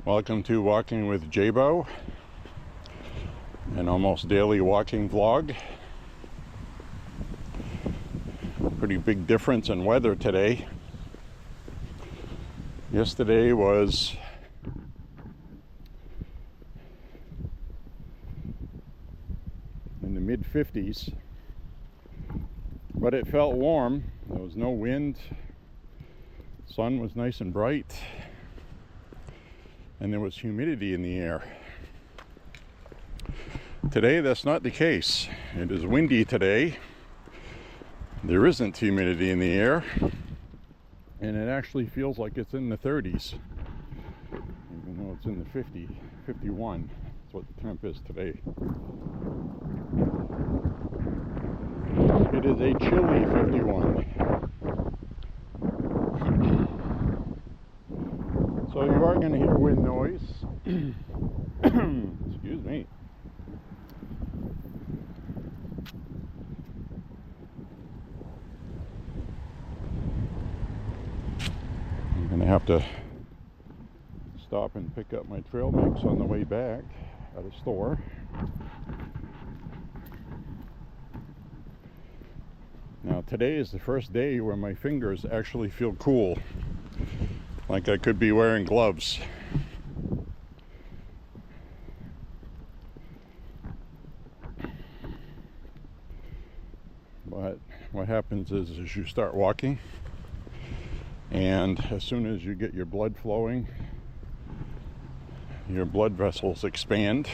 Welcome to Walking with J.Beau, an almost daily walking vlog. Pretty big difference in weather today. Yesterday was in the mid-50s, but it felt warm. There was no wind. Sun was nice and bright. And there was humidity in the air. Today, that's not the case. It is windy today. There isn't humidity in the air. And it actually feels like it's in the 30s. Even though it's in the 51. That's what the temp is today. It is a chilly 51. So you are going to hear wind noise. Excuse me. I'm going to have to stop and pick up my trail mix on the way back at a store. Now today is the first day where my fingers actually feel cool. Like I could be wearing gloves. But what happens is you start walking, and as soon as you get your blood flowing, your blood vessels expand,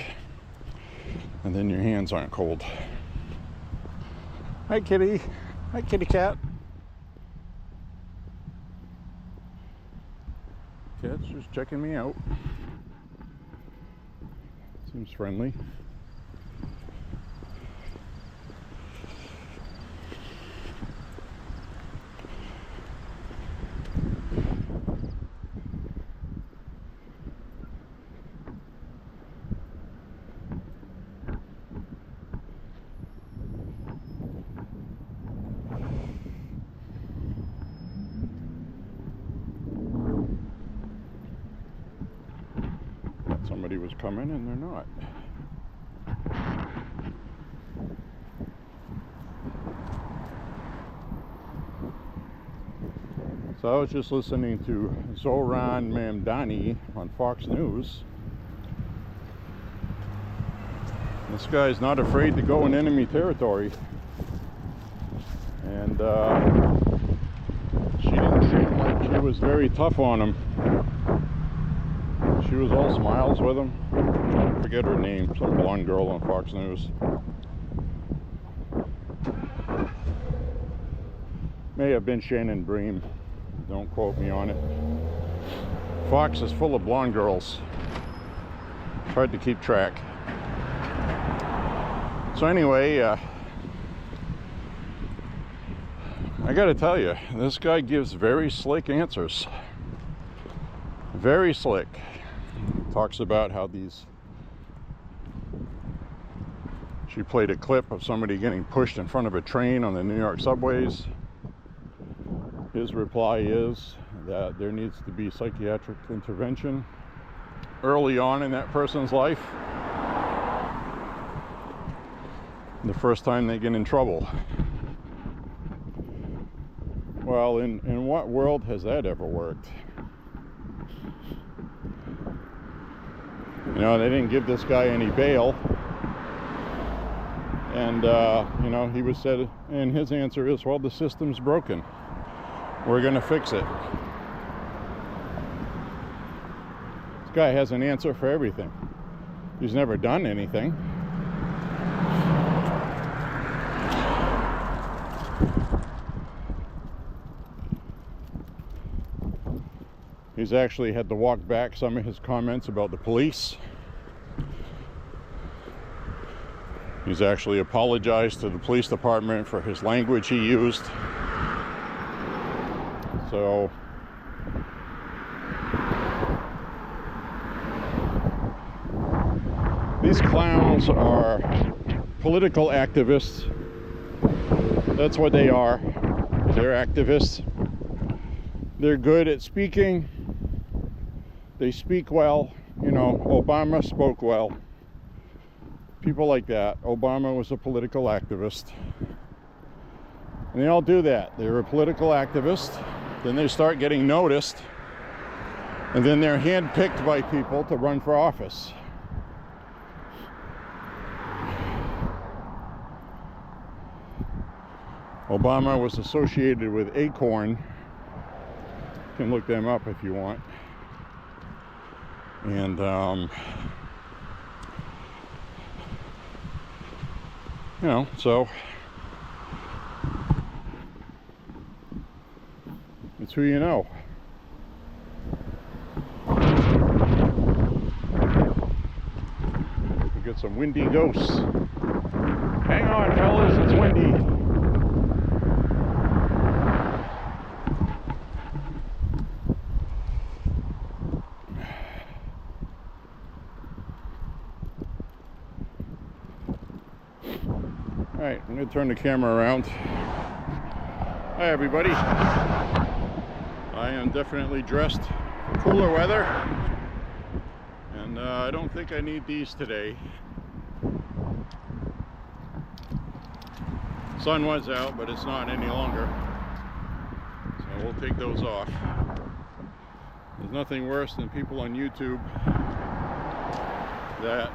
and then your hands aren't cold. Hi, kitty. Hi, kitty cat. Cat's just checking me out. Seems friendly. Somebody was coming and they're not. So I was just listening to Zohran Mamdani on Fox News. This guy's not afraid to go in enemy territory. And she didn't seem like she was very tough on him. She was all smiles with him. I forget her name, some blonde girl on Fox News. May have been Shannon Bream. Don't quote me on it. Fox is full of blonde girls. It's hard to keep track. So anyway, I gotta tell you, this guy gives very slick answers. Very slick. Talks about how she played a clip of somebody getting pushed in front of a train on the New York subways. His reply is that there needs to be psychiatric intervention early on in that person's life, the first time they get in trouble. Well, in what world has that ever worked? You know, they didn't give this guy any bail. And, you know, he was said, and his answer is, well, the system's broken. We're going to fix it. This guy has an answer for everything. He's never done anything. He's actually had to walk back some of his comments about the police. He's actually apologized to the police department for his language he used. So, these clowns are political activists. That's what they are. They're activists. They're good at speaking. They speak well. you know, Obama spoke well. People like that. Obama was a political activist. And they all do that. They're a political activist. Then they start getting noticed. And then they're handpicked by people to run for office. Obama was associated with Acorn. You can look them up if you want. And you know, so it's who you know. We get some windy ghosts. Hang on, fellas, it's windy. Alright, I'm going to turn the camera around. Hi everybody. I am definitely dressed for cooler weather. And I don't think I need these today. Sun was out, but it's not any longer. So we'll take those off. There's nothing worse than people on YouTube that,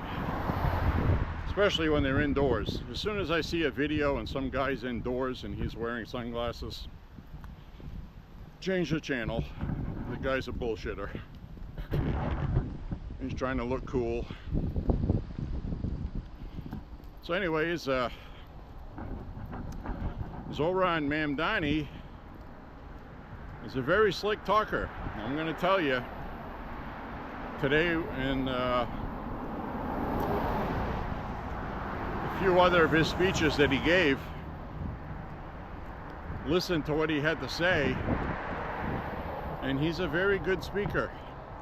especially when they're indoors. As soon as I see a video and some guy's indoors and he's wearing sunglasses, change the channel. The guy's a bullshitter. He's trying to look cool. So anyways, Zohran Mamdani is a very slick talker. I'm going to tell you today, and a few other of his speeches that he gave, listen to what he had to say, and he's a very good speaker.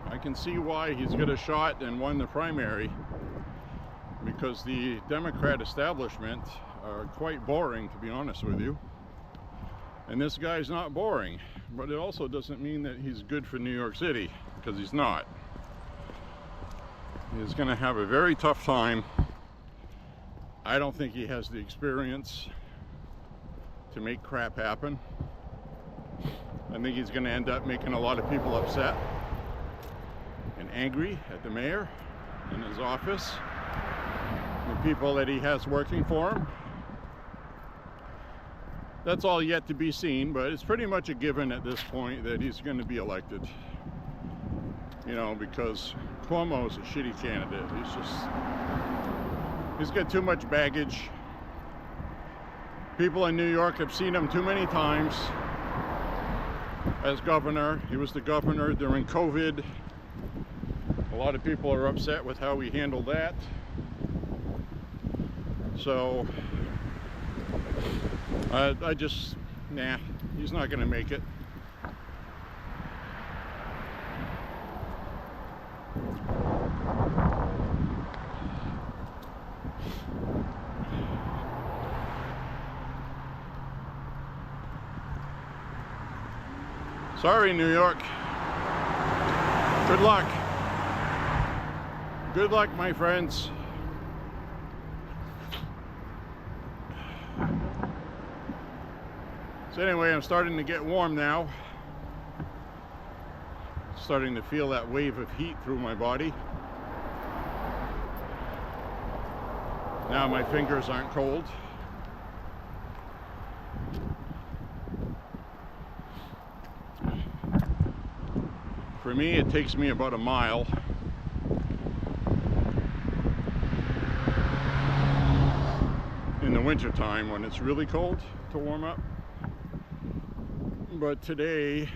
I can see why he's got a shot and won the primary, because the Democrat establishment are quite boring, to be honest with you. And this guy's not boring, but it also doesn't mean that he's good for New York City, because he's not. He's going to have a very tough time. I don't think he has the experience to make crap happen. I think he's going to end up making a lot of people upset and angry at the mayor and his office, the people that he has working for him. That's all yet to be seen, but it's pretty much a given at this point that he's going to be elected. You know, because Cuomo's a shitty candidate. He's got too much baggage. People in New York have seen him too many times as governor. He was the governor during COVID. A lot of people are upset with how he handled that. So I just, nah, he's not going to make it. Sorry, New York. Good luck. Good luck, my friends. So anyway, I'm starting to get warm now. Starting to feel that wave of heat through my body. Now my fingers aren't cold. For me, it takes me about a mile in the winter time when it's really cold to warm up. But today,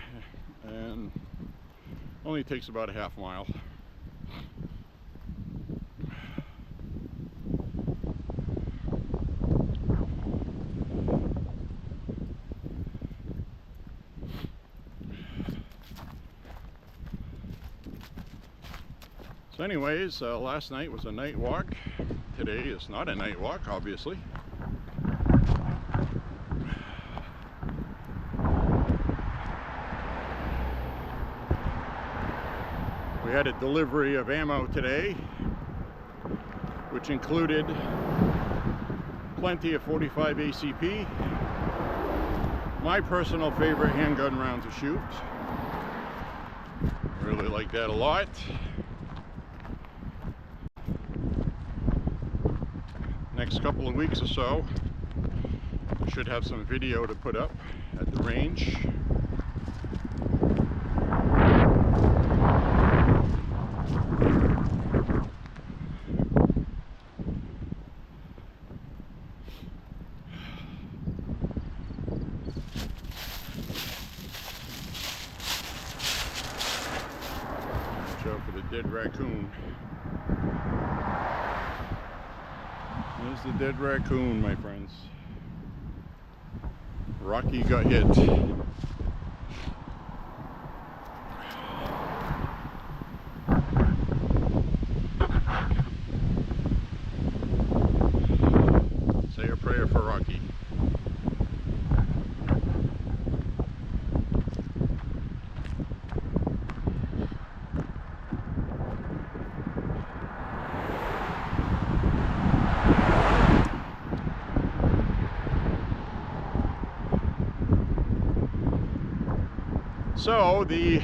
and only takes about a half mile. So anyways, last night was a night walk. Today is not a night walk, obviously. We had a delivery of ammo today, which included plenty of 45 ACP, my personal favorite handgun round to shoot. Really like that a lot. Next couple of weeks or so, we should have some video to put up at the range. For the dead raccoon. There's the dead raccoon, my friends. Rocky got hit. Say a prayer for Rocky. So the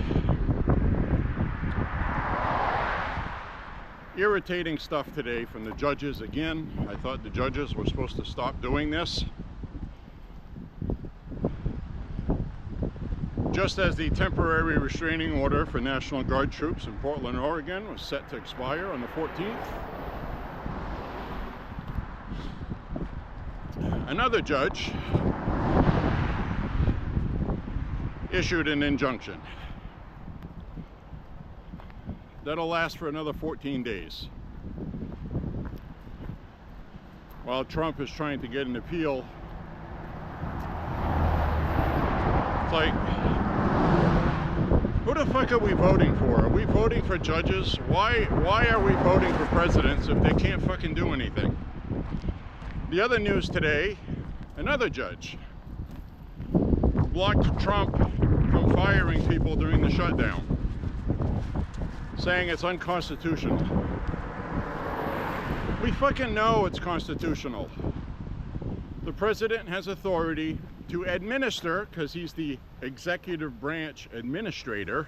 irritating stuff today from the judges again. I thought the judges were supposed to stop doing this. Just as the temporary restraining order for National Guard troops in Portland, Oregon was set to expire on the 14th. Another judge issued an injunction that'll last for another 14 days. While Trump is trying to get an appeal, it's like, who the fuck are we voting for? Are we voting for judges? Why are we voting for presidents if they can't fucking do anything? The other news today, another judge blocked Trump from firing people during the shutdown, saying it's unconstitutional. We fucking know it's constitutional. The president has authority to administer, because he's the executive branch administrator,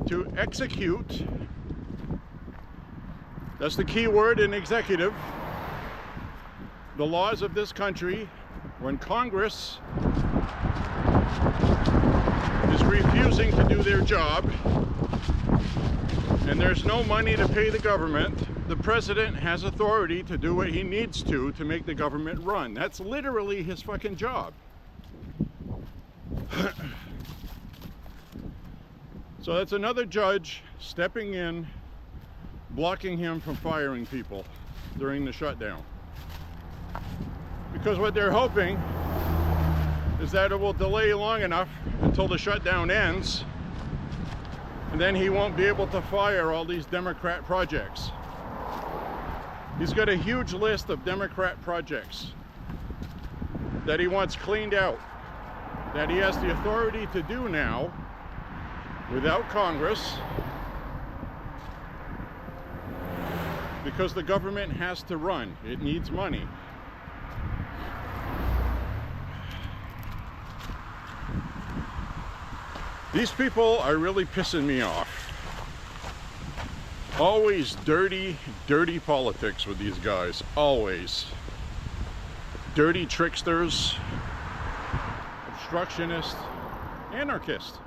to execute, that's the key word in executive, the laws of this country when Congress is refusing to do their job and there's no money to pay the government. The president has authority to do what he needs to make the government run. That's literally his fucking job. So that's another judge stepping in, blocking him from firing people during the shutdown. Because what they're hoping is that it will delay long enough until the shutdown ends, and then he won't be able to fire all these Democrat projects. He's got a huge list of Democrat projects that he wants cleaned out, that he has the authority to do now without Congress, because the government has to run. It needs money. These people are really pissing me off. Always dirty, dirty politics with these guys. Always. Dirty tricksters, obstructionists, anarchists,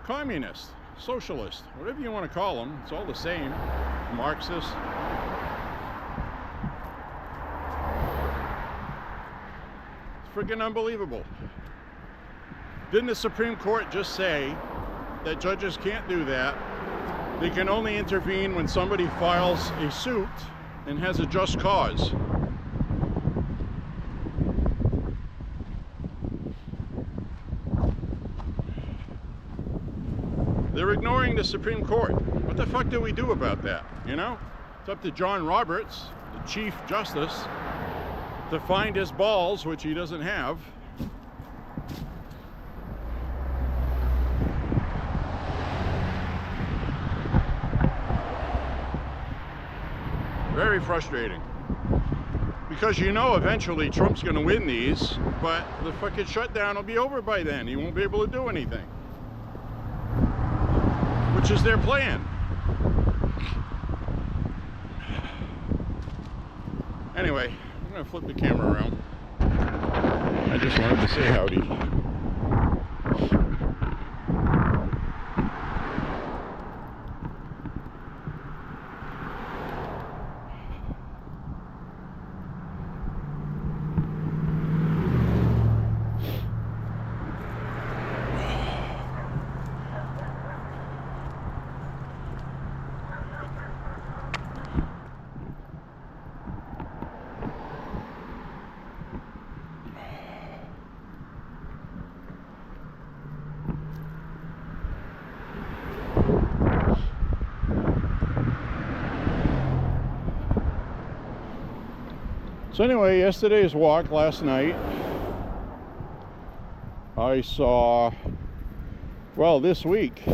communists, socialists, whatever you want to call them. It's all the same. Marxists. It's freaking unbelievable. Didn't the Supreme Court just say that judges can't do that? They can only intervene when somebody files a suit and has a just cause. They're ignoring the Supreme Court. What the fuck do we do about that, you know? It's up to John Roberts, the Chief Justice, to find his balls, which he doesn't have. Very frustrating. Because you know eventually Trump's going to win these, but the fucking shutdown will be over by then. He won't be able to do anything. Which is their plan. Anyway, I'm going to flip the camera around. I just wanted to say howdy. So anyway, yesterday's walk last night, I saw, well, this week,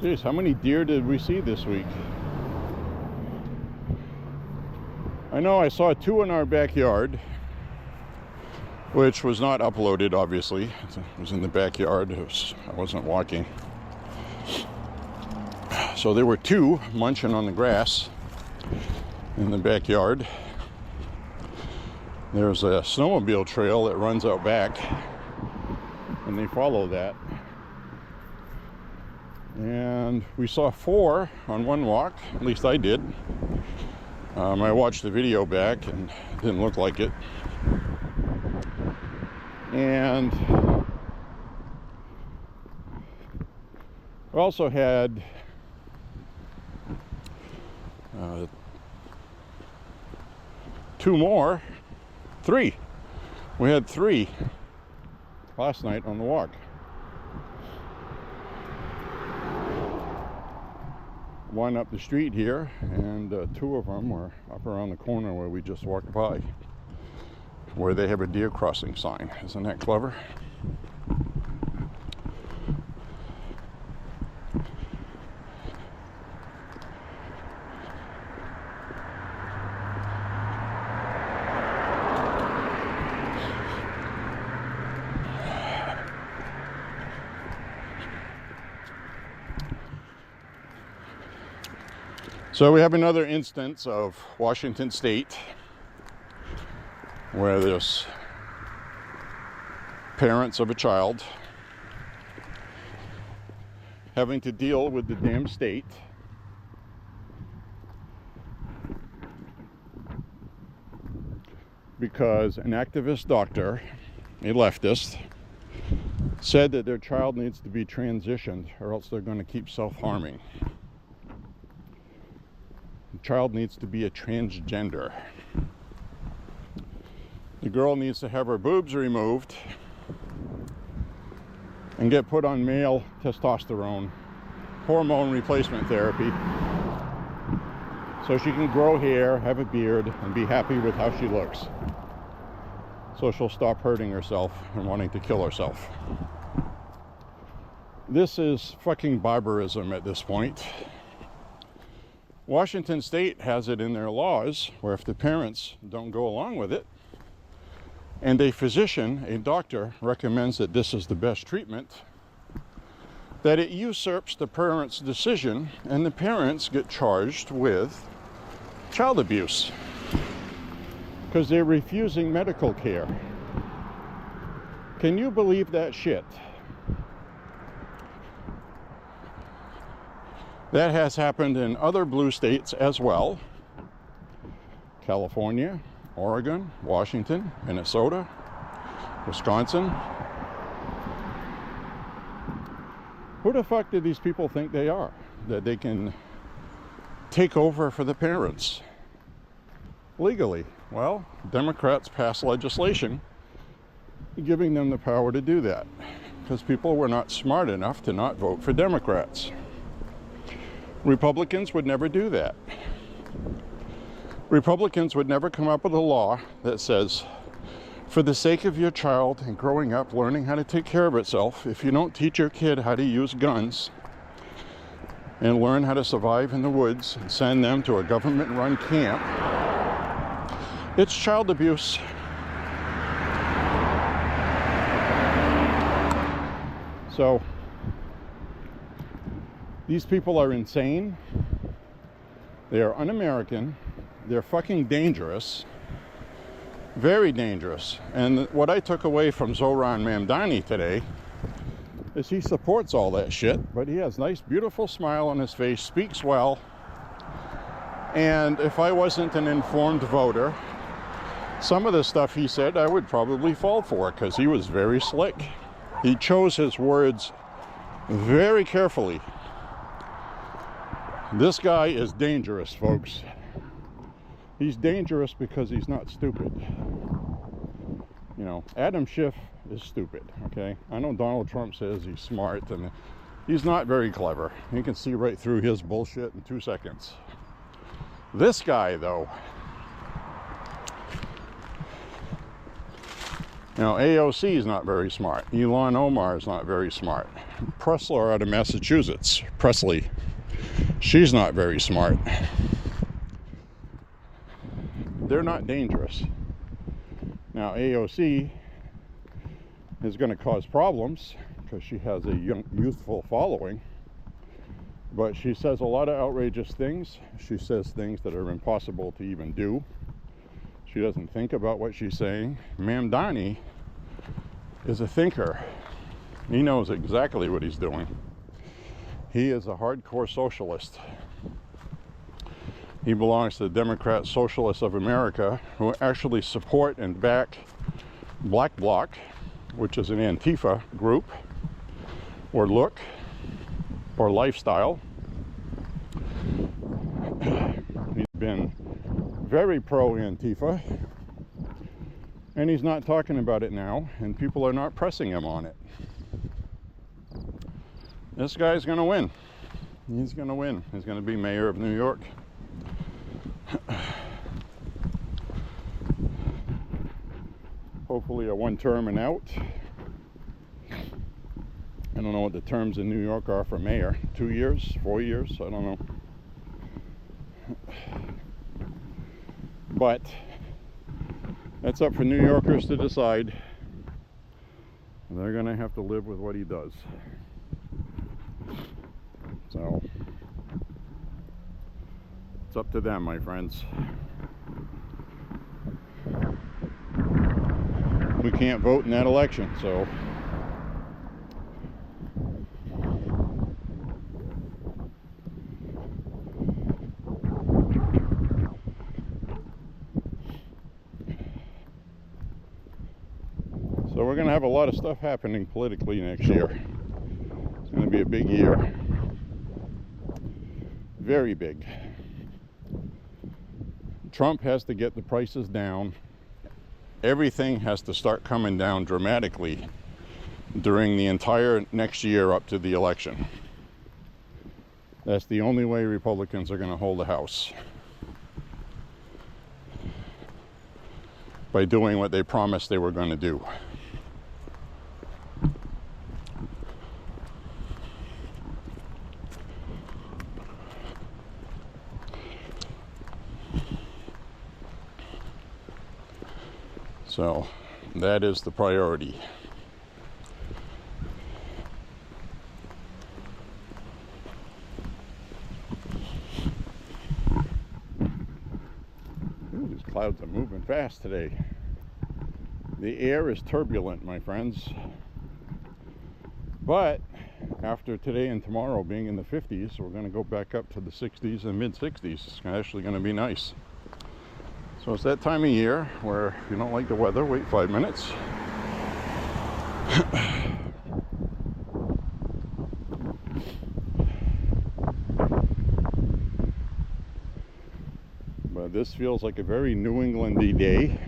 geez, how many deer did we see this week? I know I saw 2 in our backyard, which was not uploaded, obviously. It was in the backyard. I wasn't walking. So there were 2 munching on the grass in the backyard. There's a snowmobile trail that runs out back, and they follow that. And we saw 4 on one walk, at least I did. I watched the video back and it didn't look like it. And we also had 2 more, 3. We had 3 last night on the walk. One up the street here, and 2 of them were up around the corner where we just walked by, where they have a deer crossing sign. Isn't that clever? So we have another instance of Washington State where there's parents of a child having to deal with the damn state because an activist doctor, a leftist, said that their child needs to be transitioned or else they're going to keep self-harming. The child needs to be a transgender. The girl needs to have her boobs removed and get put on male testosterone hormone replacement therapy so she can grow hair, have a beard, and be happy with how she looks. So she'll stop hurting herself and wanting to kill herself. This is fucking barbarism at this point. Washington State has it in their laws where if the parents don't go along with it, and a physician, a doctor, recommends that this is the best treatment, that it usurps the parents' decision and the parents get charged with child abuse because they're refusing medical care. Can you believe that shit? That has happened in other blue states as well. California, Oregon, Washington, Minnesota, Wisconsin. Who the fuck do these people think they are? That they can take over for the parents legally? Well, Democrats passed legislation giving them the power to do that because people were not smart enough to not vote for Democrats. Republicans would never do that. Republicans would never come up with a law that says, for the sake of your child and growing up, learning how to take care of itself, if you don't teach your kid how to use guns and learn how to survive in the woods and send them to a government-run camp, it's child abuse. So these people are insane. They are un-American. They're fucking dangerous. Very dangerous. And what I took away from Zohran Mamdani today is he supports all that shit, but he has a nice, beautiful smile on his face, speaks well. And if I wasn't an informed voter, some of the stuff he said I would probably fall for, because he was very slick. He chose his words very carefully. This guy is dangerous, folks. He's dangerous because he's not stupid. You know, Adam Schiff is stupid, okay? I know Donald Trump says he's smart, and he's not very clever. You can see right through his bullshit in 2 seconds. This guy, though, you know, AOC is not very smart. Ilhan Omar is not very smart. Pressler out of Massachusetts, Presley, she's not very smart. They're not dangerous. Now, AOC is going to cause problems because she has a young, youthful following, but she says a lot of outrageous things. She says things that are impossible to even do. She doesn't think about what she's saying. Mamdani is a thinker. He knows exactly what he's doing. He is a hardcore socialist. He belongs to the Democrat Socialists of America, who actually support and back Black Bloc, which is an Antifa group, or look, or lifestyle. He's been very pro-Antifa, and he's not talking about it now, and people are not pressing him on it. This guy's going to win. He's going to win. He's going to be mayor of New York. Hopefully a one-term and out. I don't know what the terms in New York are for mayor. 2 years? 4 years? I don't know. But that's up for New Yorkers to decide. They're going to have to live with what he does. So it's up to them, my friends. We can't vote in that election, so we're going to have a lot of stuff happening politically next year. It's going to be a big year. Very big. Trump has to get the prices down. Everything has to start coming down dramatically during the entire next year up to the election. That's the only way Republicans are going to hold the House. By doing what they promised they were going to do. So that is the priority. Ooh, these clouds are moving fast today. The air is turbulent, my friends. But after today and tomorrow being in the 50s, we're going to go back up to the 60s and mid-60s. It's actually going to be nice. So it's that time of year where if you don't like the weather, wait 5 minutes. But this feels like a very New England-y day.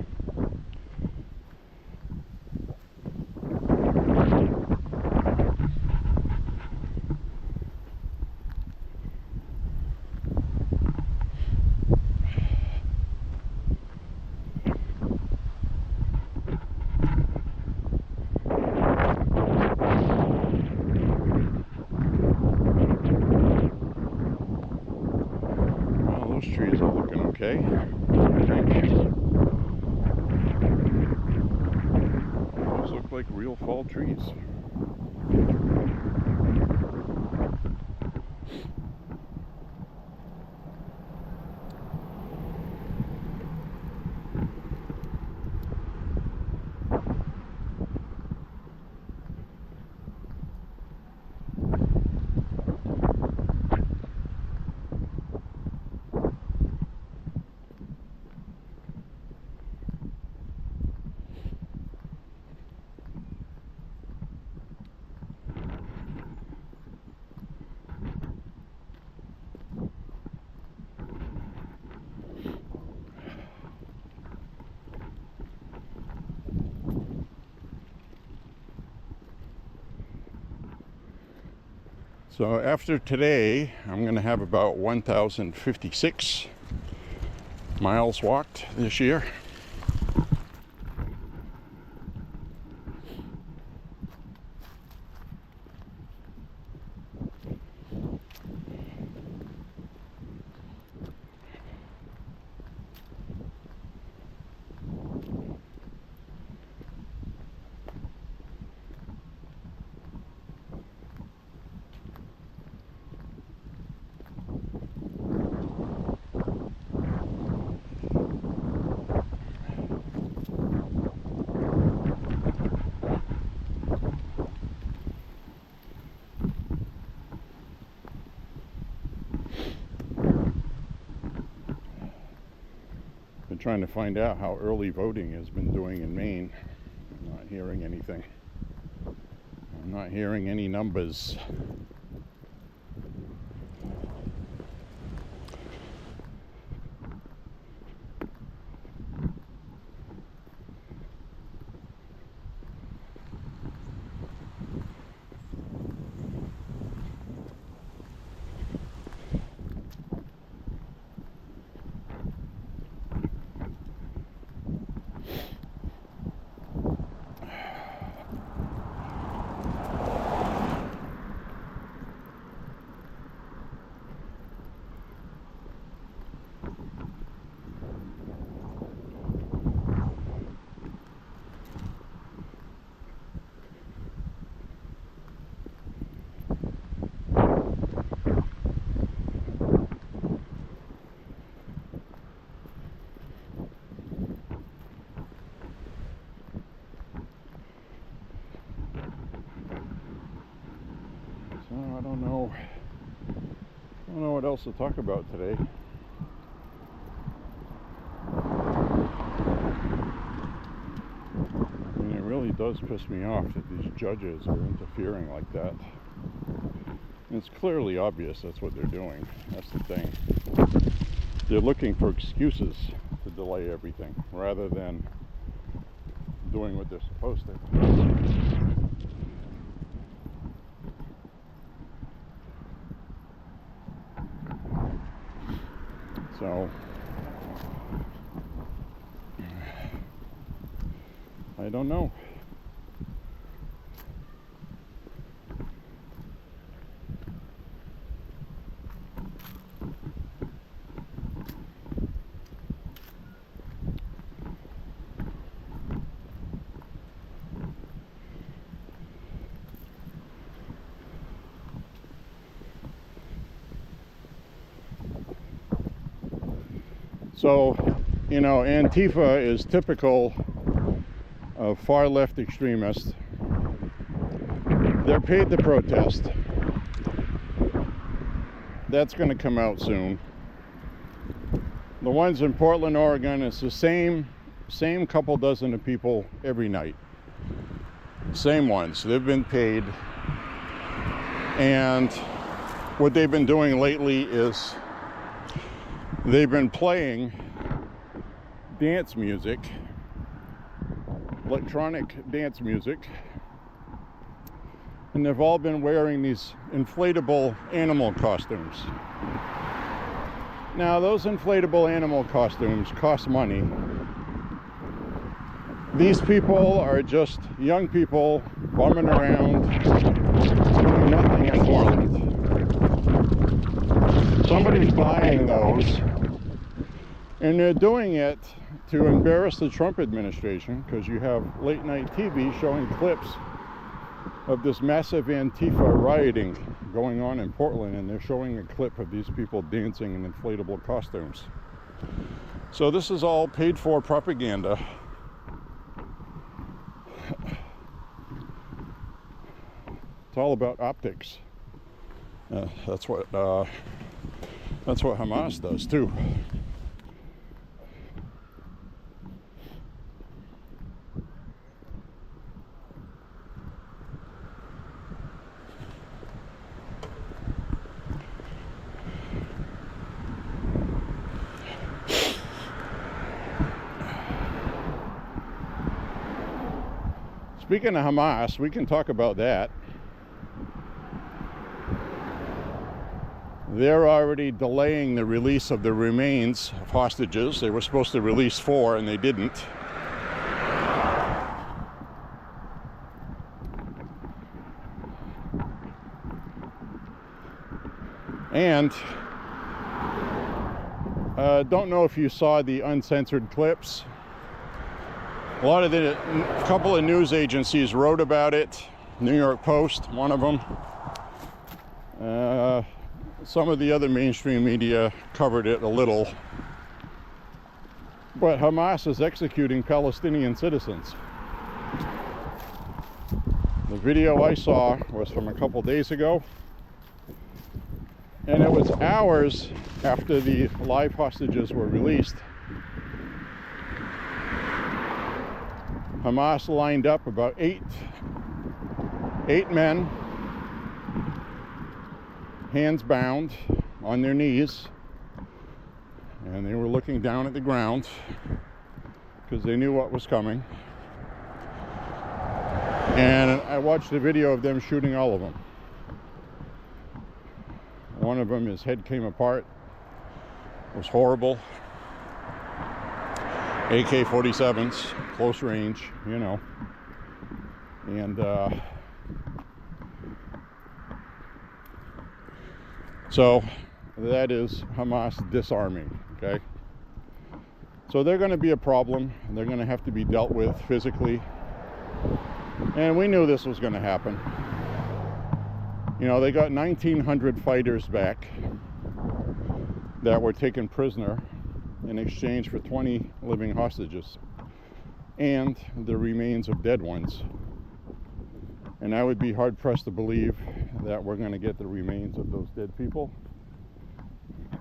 those trees are looking okay, I think. Those look like real fall trees. So after today, I'm going to have about 1,056 miles walked this year. Trying to find out how early voting has been doing in Maine. I'm not hearing anything. I'm not hearing any numbers. I don't know what else to talk about today. I mean, it really does piss me off that these judges are interfering like that. And it's clearly obvious that's what they're doing. That's the thing. They're looking for excuses to delay everything rather than doing what they're supposed to. So, I don't know. So, you know, Antifa is typical of far left extremists. They're paid to protest. That's going to come out soon. The ones in Portland, Oregon, it's the same couple dozen of people every night. Same ones. They've been paid. And what they've been doing lately is they've been playing dance music, electronic dance music, and they've all been wearing these inflatable animal costumes. Now, those inflatable animal costumes cost money. These people are just young people bumming around, doing nothing in Portland. Somebody's buying those And they're doing it to embarrass the Trump administration, because you have late night TV showing clips of this massive Antifa rioting going on in Portland, and they're showing a clip of these people dancing in inflatable costumes. So this is all paid for propaganda. It's all about optics. That's what Hamas does too. Speaking of Hamas, we can talk about that. They're already delaying the release of the remains of hostages. They were supposed to release 4 and they didn't. And don't know if you saw the uncensored clips. A couple of news agencies wrote about it. New York Post, one of them. Some of the other mainstream media covered it a little. But Hamas is executing Palestinian citizens. The video I saw was from a couple days ago. And it was hours after the live hostages were released. Hamas lined up about eight men, hands bound, on their knees, and they were looking down at the ground because they knew what was coming. And I watched a video of them shooting all of them. One of them, his head came apart. It was horrible. AK-47s, close range, you know. And so that is Hamas disarming, okay? So they're going to be a problem, and they're going to have to be dealt with physically. And we knew this was going to happen. You know, they got 1,900 fighters back that were taken prisoner in exchange for 20 living hostages and the remains of dead ones. And I would be hard-pressed to believe that we're going to get the remains of those dead people.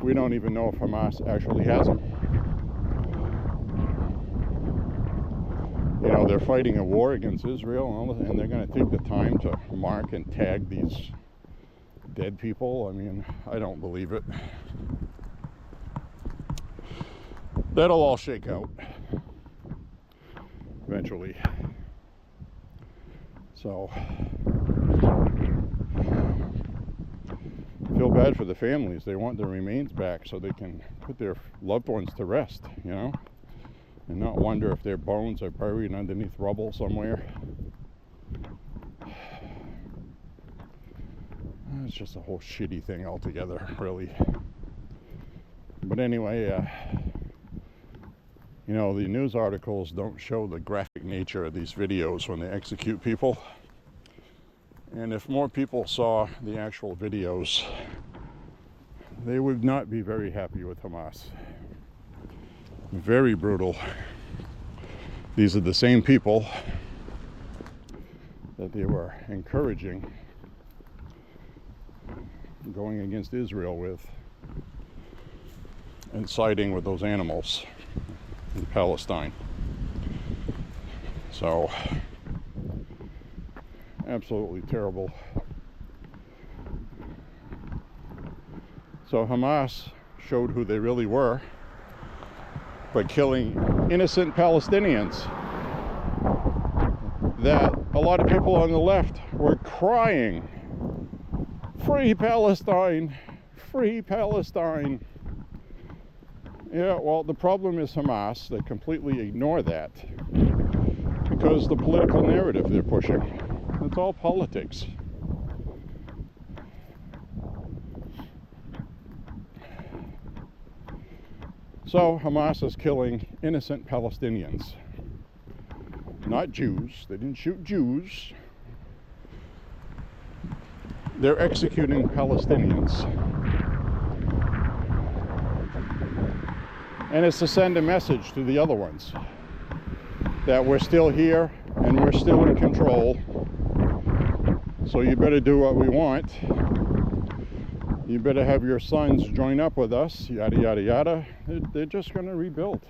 We don't even know if Hamas actually has them. You know, they're fighting a war against Israel, and they're going to take the time to mark and tag these dead people. I mean, I don't believe it. That'll all shake out eventually. So, I feel bad for the families. They want their remains back so they can put their loved ones to rest, you know, and not wonder if their bones are buried underneath rubble somewhere. It's just a whole shitty thing altogether, really. But anyway, you know, the news articles don't show the graphic nature of these videos when they execute people. And if more people saw the actual videos, they would not be very happy with Hamas. Very brutal. These are the same people that they were encouraging going against Israel with and siding with those animals in Palestine. So, absolutely terrible. So Hamas showed who they really were by killing innocent Palestinians that a lot of people on the left were crying, "Free Palestine! Free Palestine!" Yeah, well, the problem is Hamas. They completely ignore that because the political narrative they're pushing. It's all politics. So Hamas is killing innocent Palestinians, not Jews. They didn't shoot Jews. They're executing Palestinians. And it's to send a message to the other ones that we're still here and we're still in control. So you better do what we want. You better have your sons join up with us, yada, yada, yada. They're just going to rebuild.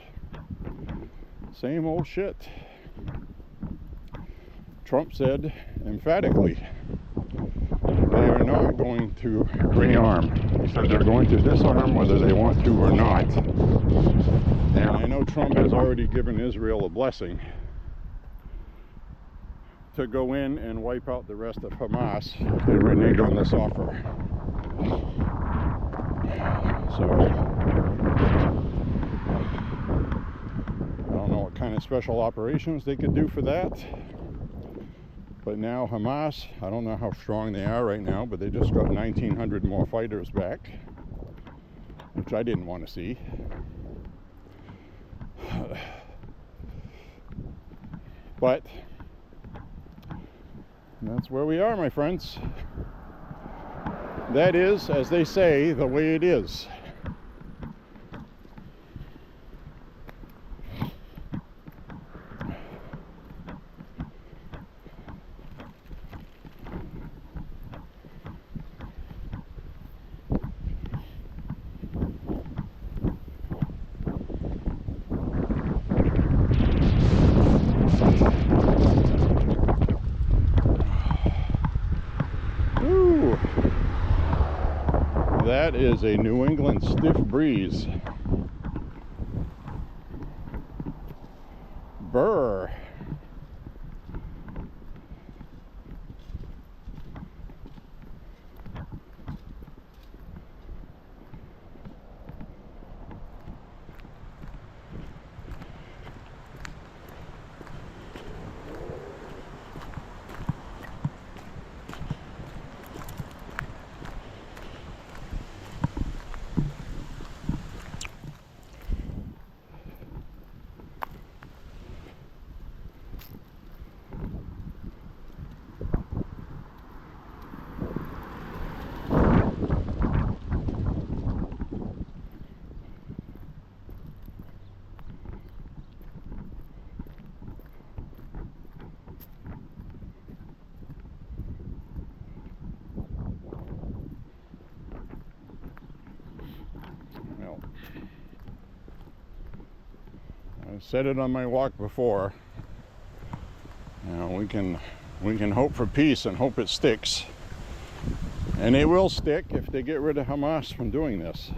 Same old shit. Trump said emphatically, they are not going to rearm. He said they're going to disarm whether they want to or not. And I know Trump has already given Israel a blessing to go in and wipe out the rest of Hamas if they renege on this offer. So, I don't know what kind of special operations they could do for that. But now Hamas, I don't know how strong they are right now, but they just got 1,900 more fighters back, which I didn't want to see. But that's where we are, my friends. That is, as they say, the way it is. That is a New England stiff breeze. Brr. I said it on my walk before. You know, we can hope for peace and hope it sticks. And it will stick if they get rid of Hamas from doing this.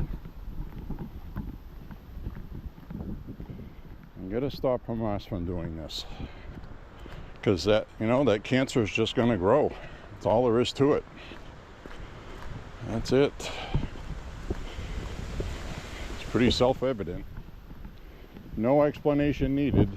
We gotta stop Hamas from doing this. Because that cancer is just gonna grow. That's all there is to it. That's it. It's pretty self-evident. No explanation needed.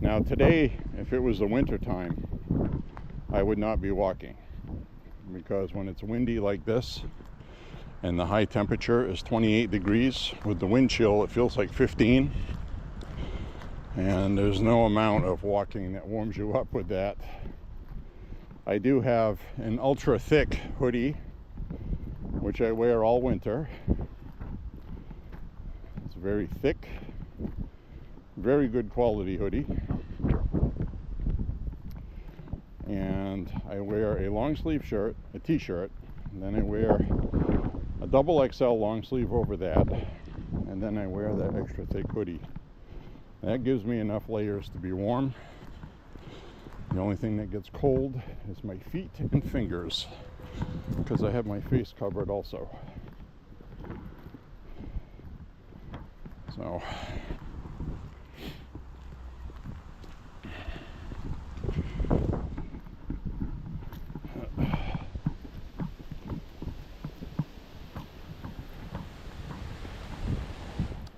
Now today, if it was the winter time, I would not be walking, because when it's windy like this and the high temperature is 28 degrees, with the wind chill it feels like 15, and there's no amount of walking that warms you up with that. I do have an ultra thick hoodie which I wear all winter. It's very thick, very good quality hoodie. And I wear a long sleeve shirt, a t-shirt, and then I wear a double XL long sleeve over that, and then I wear that extra thick hoodie. That gives me enough layers to be warm. The only thing that gets cold is my feet and fingers, because I have my face covered also. So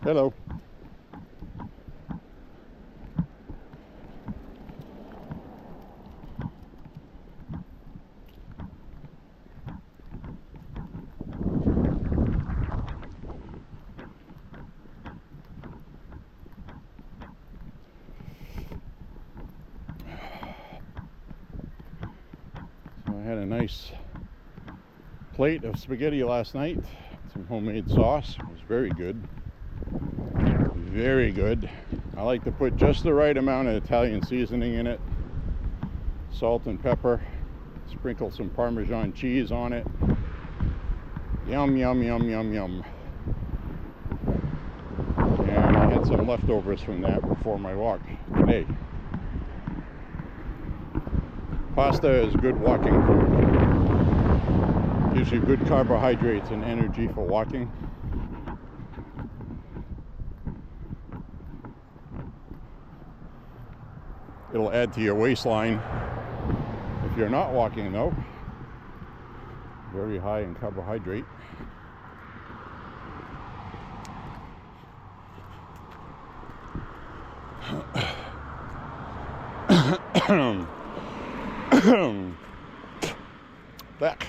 hello. I had a nice plate of spaghetti last night, some homemade sauce. It was very good. Very good. I like to put just the right amount of Italian seasoning in it. Salt and pepper. Sprinkle some Parmesan cheese on it. Yum, yum, yum, yum, yum. And I had some leftovers from that before my walk today. Pasta is good walking food. Gives you good carbohydrates and energy for walking. It'll add to your waistline if you're not walking though. Very high in carbohydrate. Back.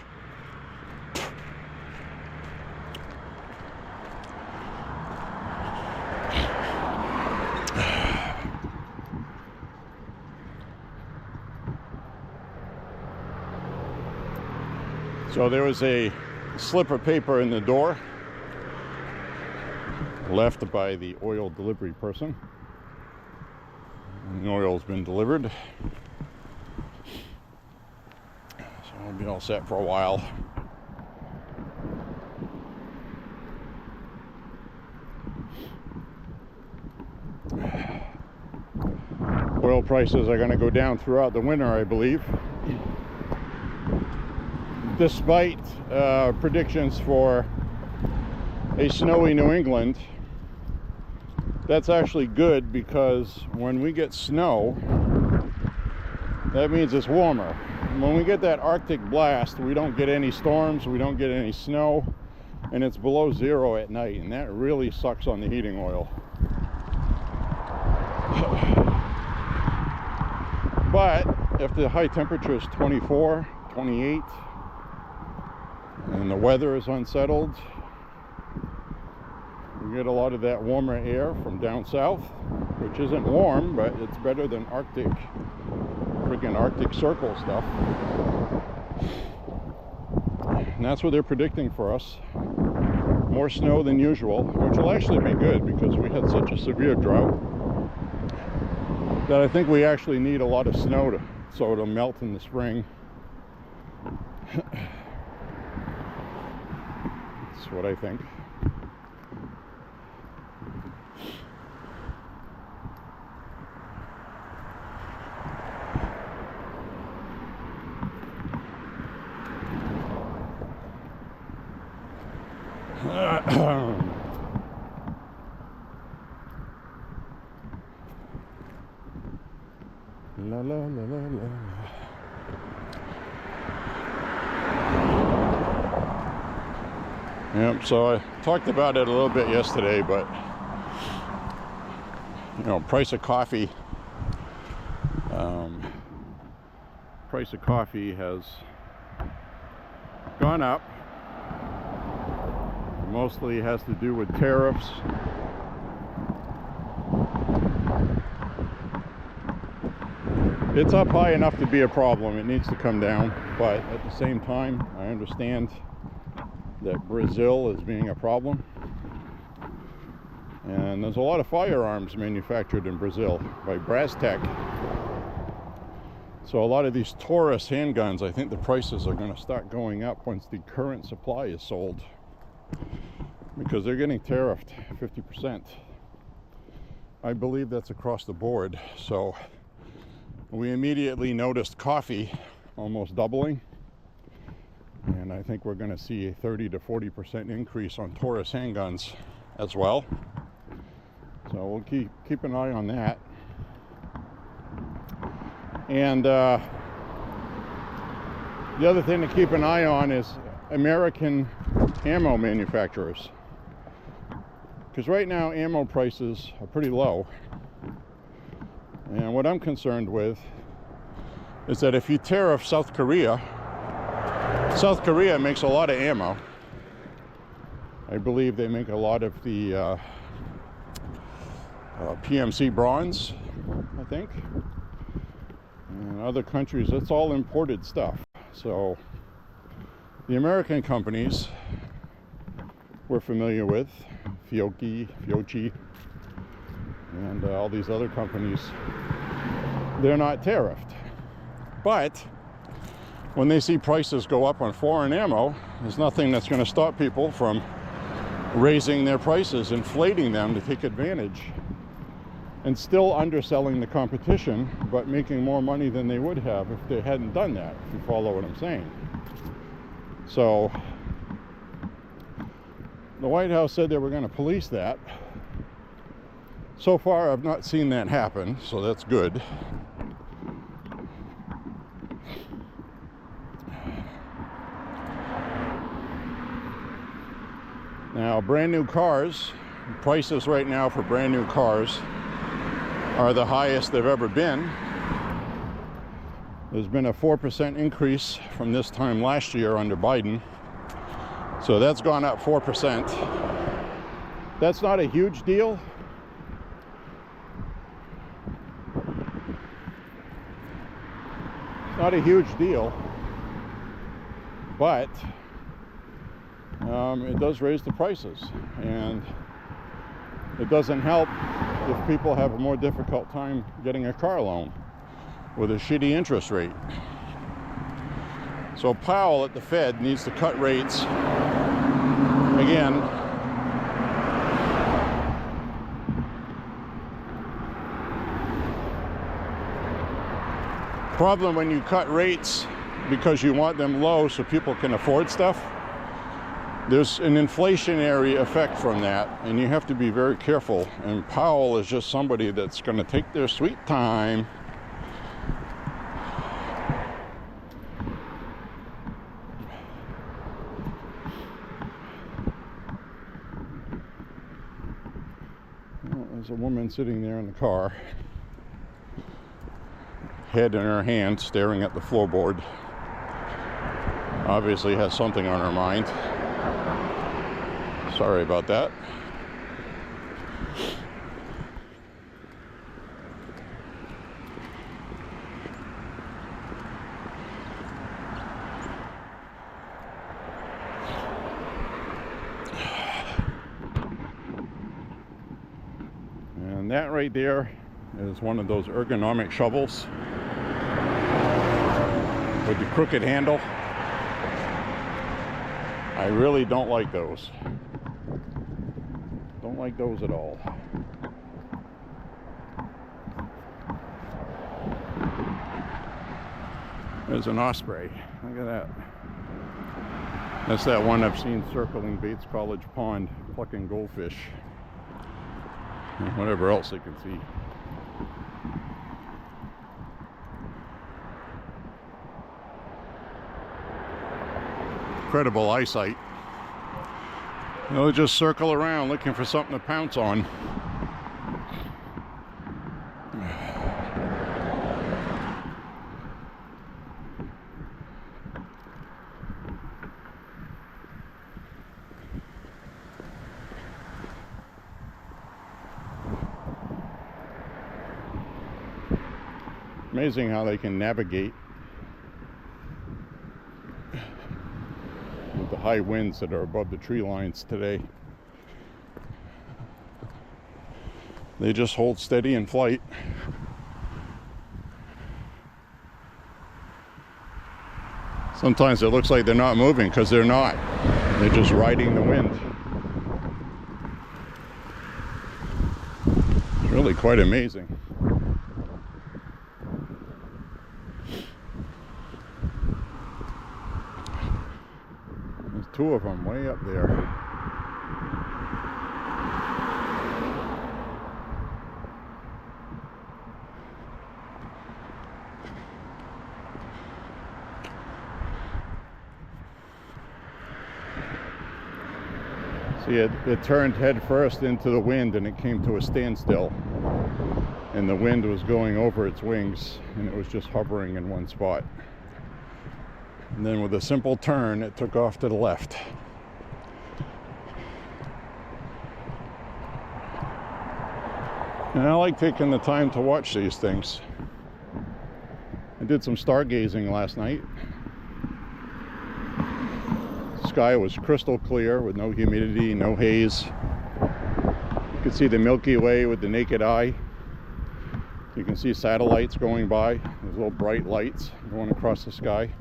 So there was a slip of paper in the door left by the oil delivery person. And the oil's been delivered. So I'll be all set for a while. Oil prices are going to go down throughout the winter, I believe. Despite predictions for a snowy New England. That's actually good, because when we get snow, that means it's warmer. When we get that Arctic blast, we don't get any storms, we don't get any snow, and it's below zero at night, and that really sucks on the heating oil. But if the high temperature is 24, 28, and the weather is unsettled, we get a lot of that warmer air from down south, which isn't warm, but it's better than Arctic, freaking Arctic Circle stuff. And that's what they're predicting for us. More snow than usual, which will actually be good, because we had such a severe drought that I think we actually need a lot of snow so it'll melt in the spring. That's what I think. La la la la la. Yep, so I talked about it a little bit yesterday, but you know, price of coffee has gone up. Mostly has to do with tariffs. It's up high enough to be a problem. It needs to come down, but at the same time, I understand that Brazil is being a problem. And there's a lot of firearms manufactured in Brazil by Brastek. So a lot of these Taurus handguns, I think the prices are going to start going up once the current supply is sold, because they're getting tariffed 50%. I believe that's across the board. So we immediately noticed coffee almost doubling, and I think we're going to see a 30 to 40% increase on Taurus handguns as well. So we'll keep an eye on that. And the other thing to keep an eye on is American ammo manufacturers, because right now ammo prices are pretty low. And what I'm concerned with is that if you tariff South Korea makes a lot of ammo. I believe they make a lot of the PMC bronze, I think. And other countries, it's all imported stuff. So the American companies we're familiar with, Fiochi, and all these other companies, they're not tariffed. But when they see prices go up on foreign ammo, there's nothing that's going to stop people from raising their prices, inflating them to take advantage, and still underselling the competition, but making more money than they would have if they hadn't done that, if you follow what I'm saying. So the White House said they were going to police that. So far, I've not seen that happen, so that's good. Now, brand new cars, prices right now for brand new cars are the highest they've ever been. There's been a 4% increase from this time last year under Biden. So that's gone up 4%. That's not a huge deal. It's not a huge deal, but it does raise the prices, and it doesn't help if people have a more difficult time getting a car loan with a shitty interest rate. So Powell at the Fed needs to cut rates again. Problem when you cut rates because you want them low so people can afford stuff, there's an inflationary effect from that, and you have to be very careful. And Powell is just somebody that's going to take their sweet time. Well, there's a woman sitting there in the car, head in her hand, staring at the floorboard. Obviously has something on her mind. Sorry about that. And that right there is one of those ergonomic shovels with the crooked handle. I really don't like those. Don't like those at all. There's an osprey. Look at that. That's that one I've seen circling Bates College Pond, plucking goldfish and whatever else they can see. Incredible eyesight. They'll just circle around looking for something to pounce on. Amazing how they can navigate with the high winds that are above the tree lines today. They just hold steady in flight. Sometimes it looks like they're not moving because they're not. They're just riding the wind. It's really quite amazing. Two of them way up there. See, it turned head first into the wind and it came to a standstill. And the wind was going over its wings and it was just hovering in one spot. And then with a simple turn, it took off to the left. And I like taking the time to watch these things. I did some stargazing last night. The sky was crystal clear with no humidity, no haze. You could see the Milky Way with the naked eye. You can see satellites going by. There's little bright lights going across the sky.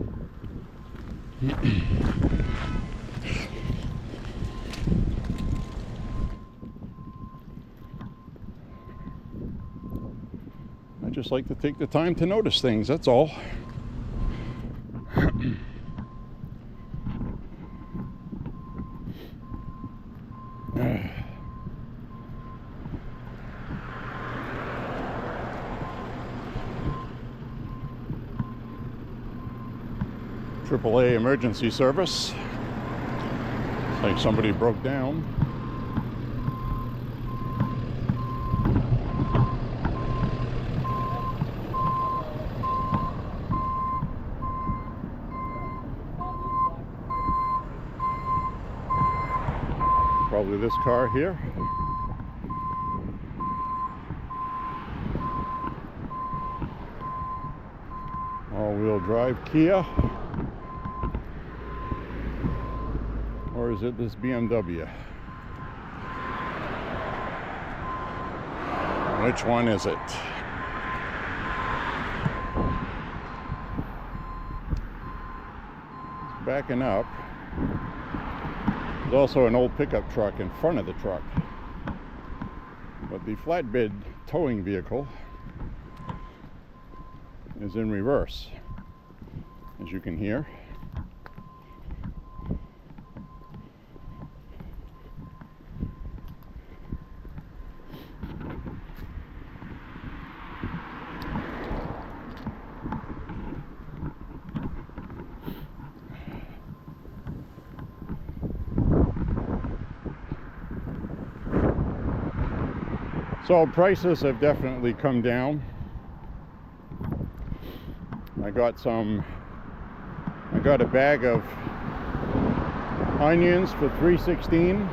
I just like to take the time to notice things, that's all. AAA emergency service. It's like somebody broke down. Probably this car here. All-wheel drive Kia. Or is it this BMW? Which one is it? It's backing up. There's also an old pickup truck in front of the truck. But the flatbed towing vehicle is in reverse, as you can hear. So prices have definitely come down. I got a bag of onions for $3.16.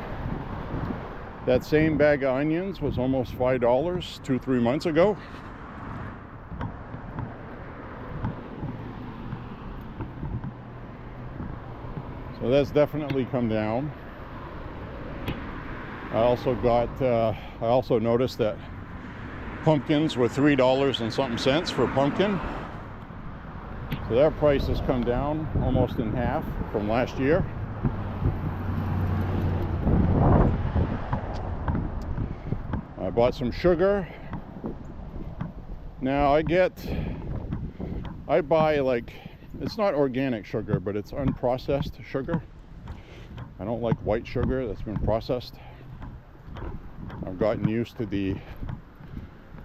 That same bag of onions was almost $5 2-3 months ago. So that's definitely come down. I also noticed that pumpkins were $3 and something cents for a pumpkin. So that price has come down almost in half from last year. I bought some sugar. Now I buy, like, it's not organic sugar, but it's unprocessed sugar. I don't like white sugar that's been processed. I've gotten used to the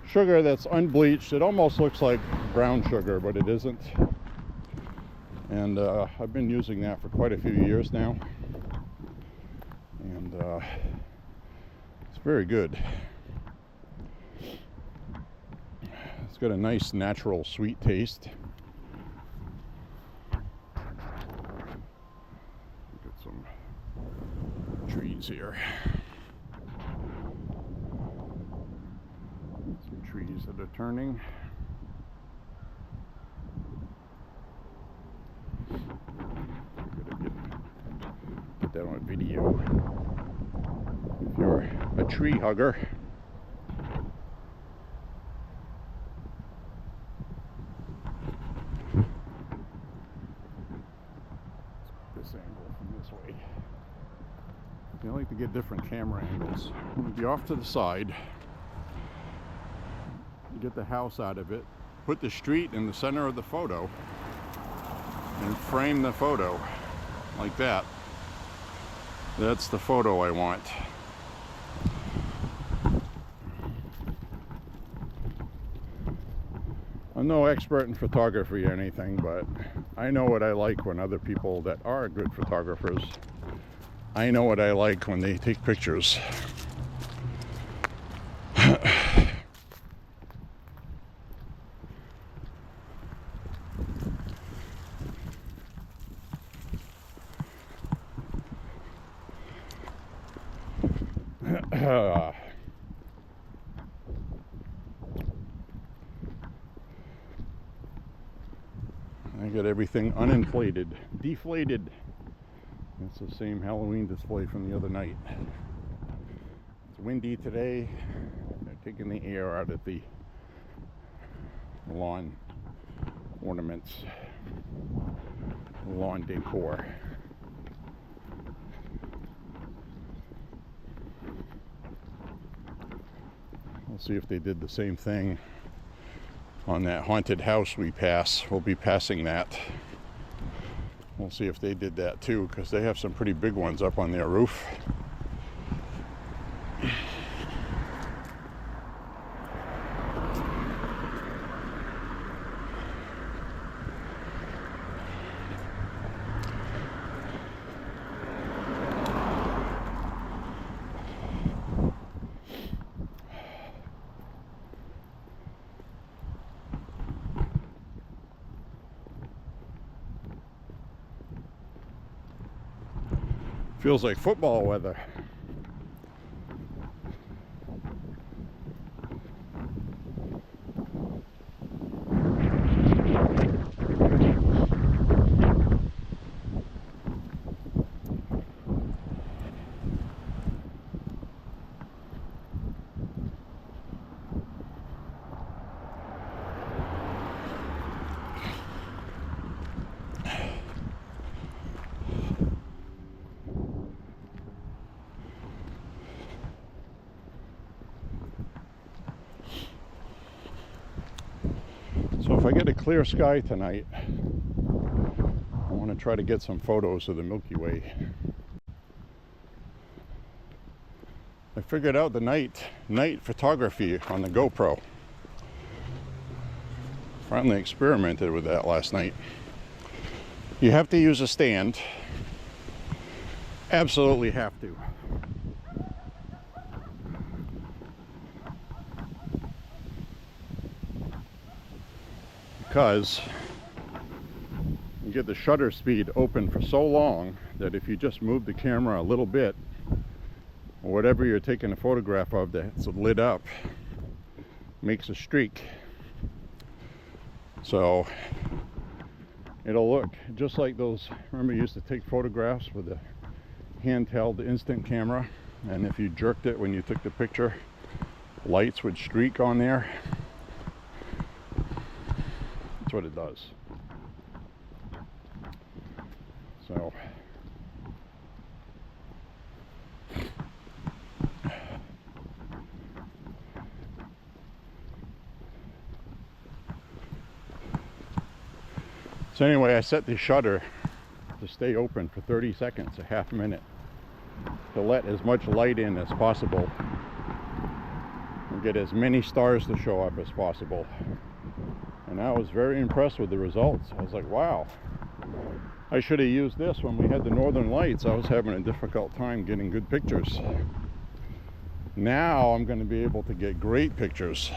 sugar that's unbleached. It almost looks like brown sugar, but it isn't. And I've been using that for quite a few years now. And it's very good. It's got a nice natural sweet taste. Look at some trees here. Some trees that are turning. Get that on video. If you're a tree hugger. This angle from this way. I like to get different camera angles. I'm going to be off to the side. Get the house out of it. Put the street in the center of the photo. And frame the photo like that. That's the photo I want. I'm no expert in photography or anything, but I know what I like when other people that are good photographers I know what I like when they take pictures. I got everything uninflated, deflated. It's the same Halloween display from the other night. It's windy today. They're taking the air out of the lawn ornaments, lawn decor. We'll see if they did the same thing on that haunted house we pass. We'll be passing that. We'll see if they did that too, because they have some pretty big ones up on their roof. Feels like football weather. So if I get a clear sky tonight, I want to try to get some photos of the Milky Way. I figured out the night photography on the GoPro. Finally experimented with that last night. You have to use a stand. Absolutely have to. Because you get the shutter speed open for so long that if you just move the camera a little bit, or whatever you're taking a photograph of that's lit up makes a streak. So it'll look just like those, remember you used to take photographs with a handheld instant camera, and if you jerked it when you took the picture, lights would streak on there. That's what it does. So anyway, I set the shutter to stay open for 30 seconds, a half minute, to let as much light in as possible and get as many stars to show up as possible. And I was very impressed with the results. I was like, wow, I should have used this when we had the northern lights. I was having a difficult time getting good pictures. Now I'm going to be able to get great pictures.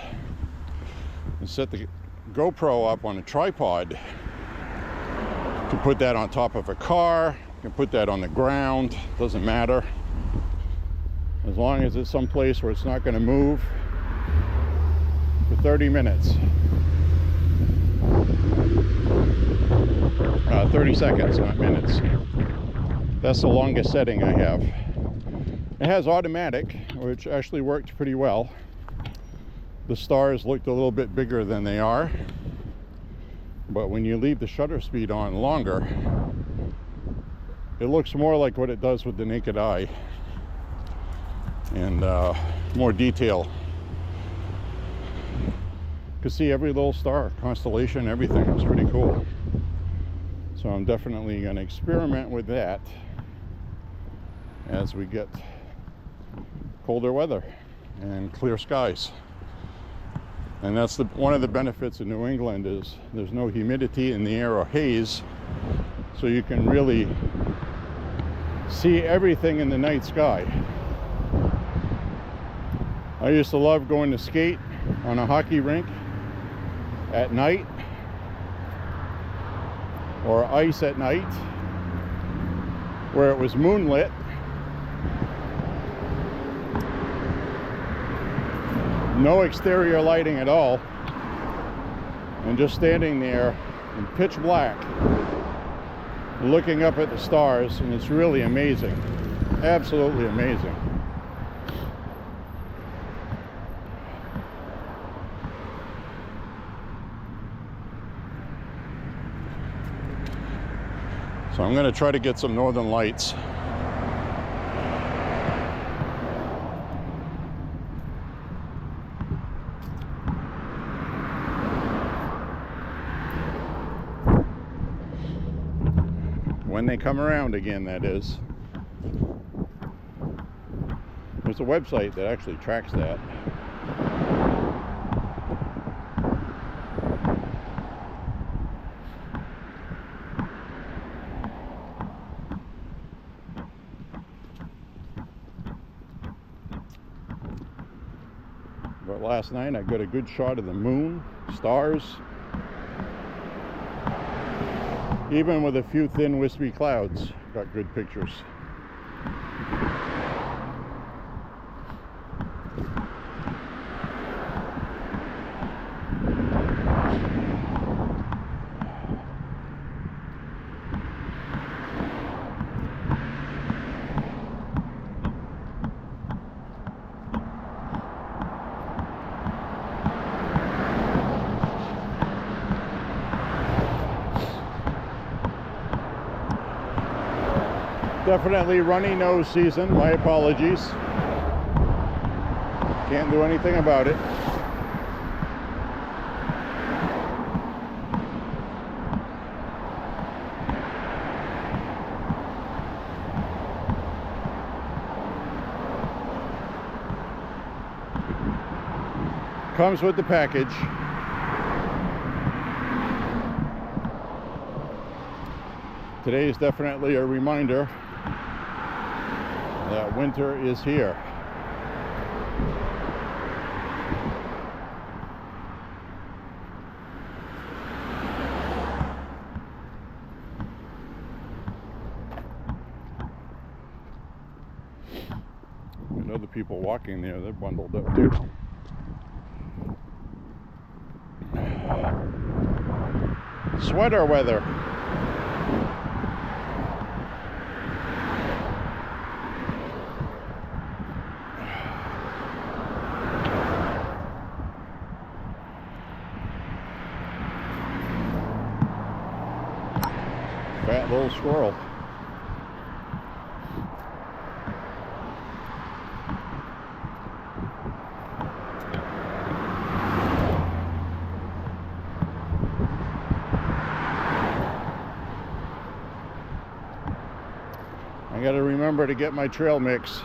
And set the GoPro up on a tripod. You can put that on top of a car, you can put that on the ground, doesn't matter. As long as it's someplace where it's not going to move for 30 minutes. 30 seconds, not minutes. That's the longest setting I have. It has automatic, which actually worked pretty well. The stars looked a little bit bigger than they are. But when you leave the shutter speed on longer, it looks more like what it does with the naked eye, and more detail. You can see every little star, constellation, everything. It was pretty cool. So I'm definitely going to experiment with that as we get colder weather and clear skies. And that's one of the benefits of New England is there's no humidity in the air or haze, so you can really see everything in the night sky. I used to love going to skate on a hockey rink at night, or ice at night, where it was moonlit. No exterior lighting at all, and just standing there in pitch black looking up at the stars, and it's really amazing, absolutely amazing. So I'm going to try to get some northern lights. When they come around again, that is. There's a website that actually tracks that. But last night I got a good shot of the moon, stars, even with a few thin wispy clouds. Got good pictures. Definitely runny nose season. My apologies. Can't do anything about it. Comes with the package. Today is definitely a reminder that winter is here. And other people walking there, they're bundled up too. Sweater weather. Fat little squirrel. I gotta remember to get my trail mix.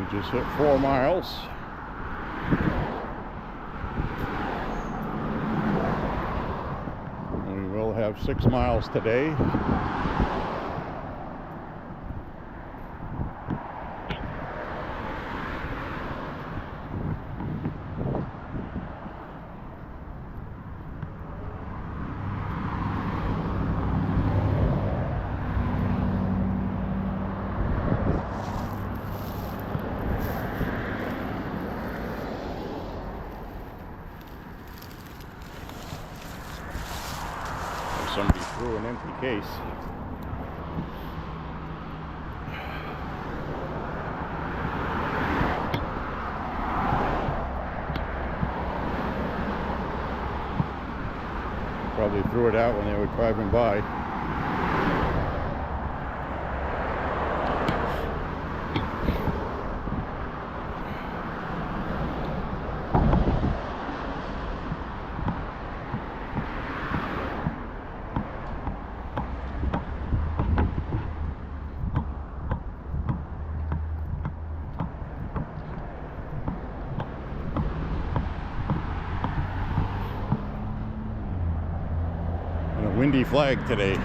Just hit 4 miles. We will have 6 miles today. He threw an empty case. Probably threw it out when they were driving by. Windy flag today.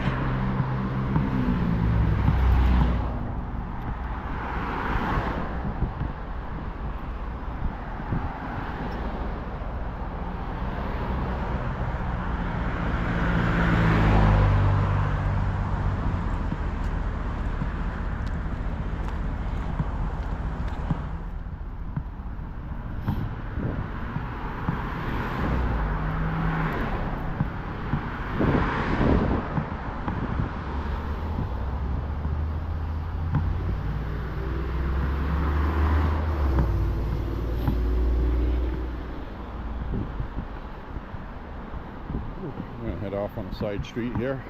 I'm going to head off on a side street here.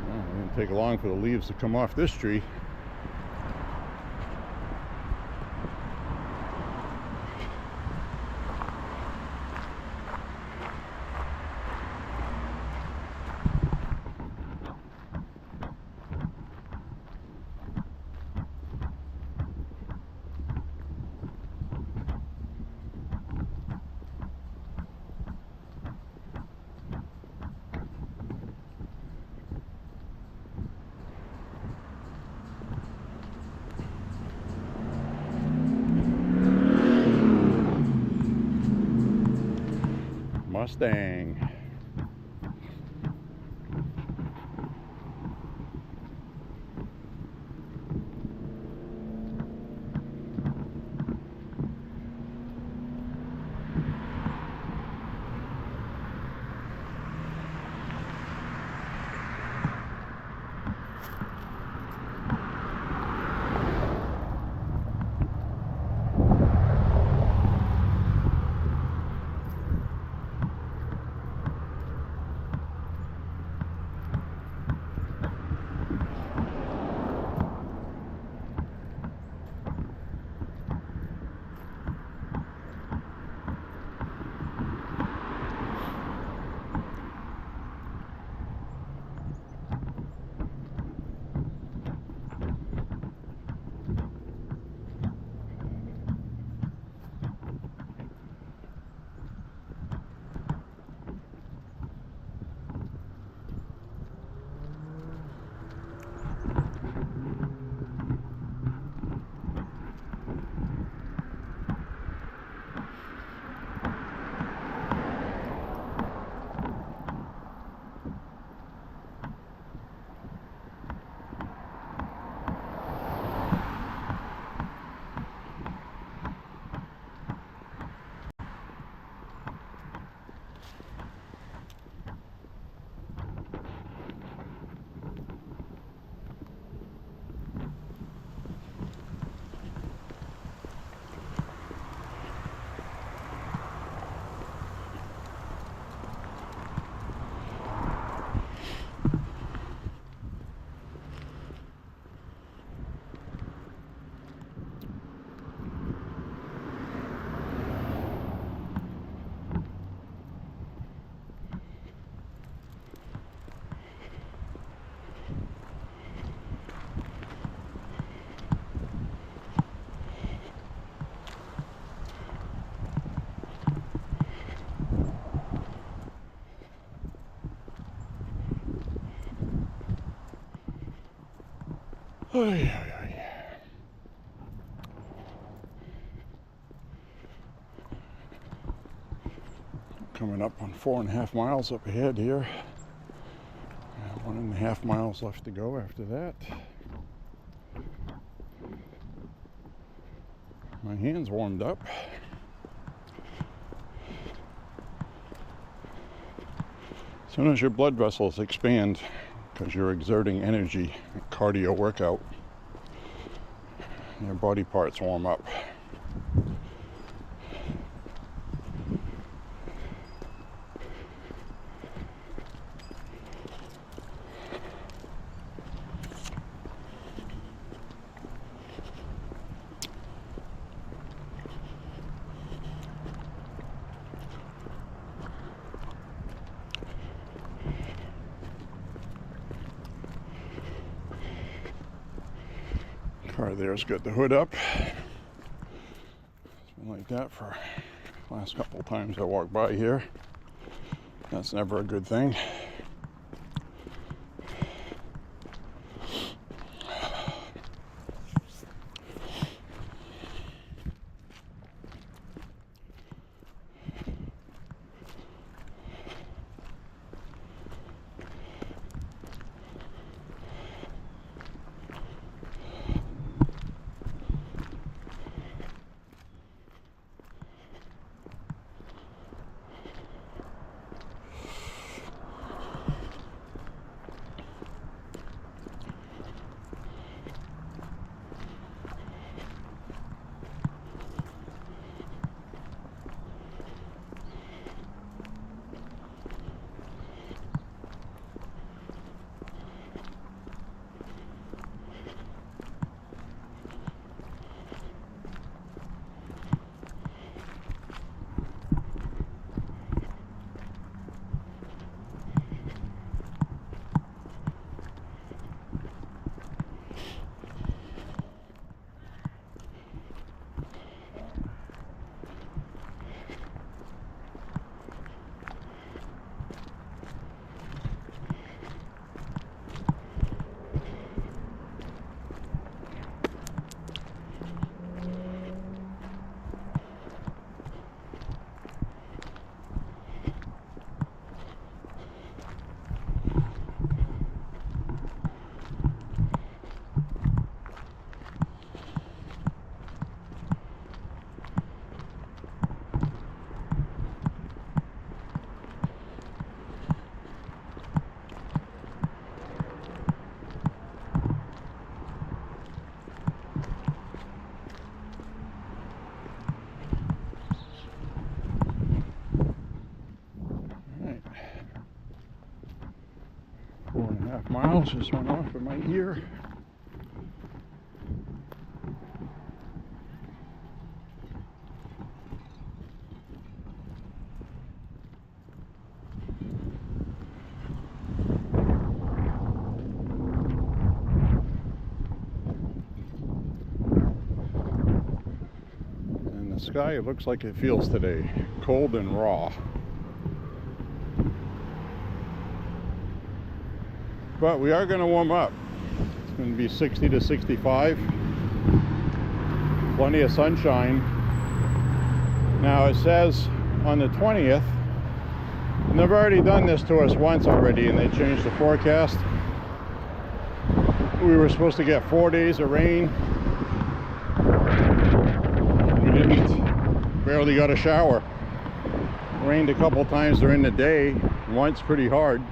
Well, it didn't take long for the leaves to come off this tree. Mustang. Coming up on 4.5 miles up ahead here. 1.5 miles left to go after that. My hands warmed up. soon as your blood vessels expand, because you're exerting energy, cardio workout, your body parts warm up. Car there's got the hood up. It's been like that for the last couple of times I walked by here. That's never a good thing. Miles just went off in my ear. And the sky, it looks like it feels today, cold and raw. But we are going to warm up. It's going to be 60 to 65. Plenty of sunshine. Now it says on the 20th, and they've already done this to us once already, and they changed the forecast. We were supposed to get 4 days of rain. We didn't. Barely got a shower. Rained a couple times during the day, once pretty hard.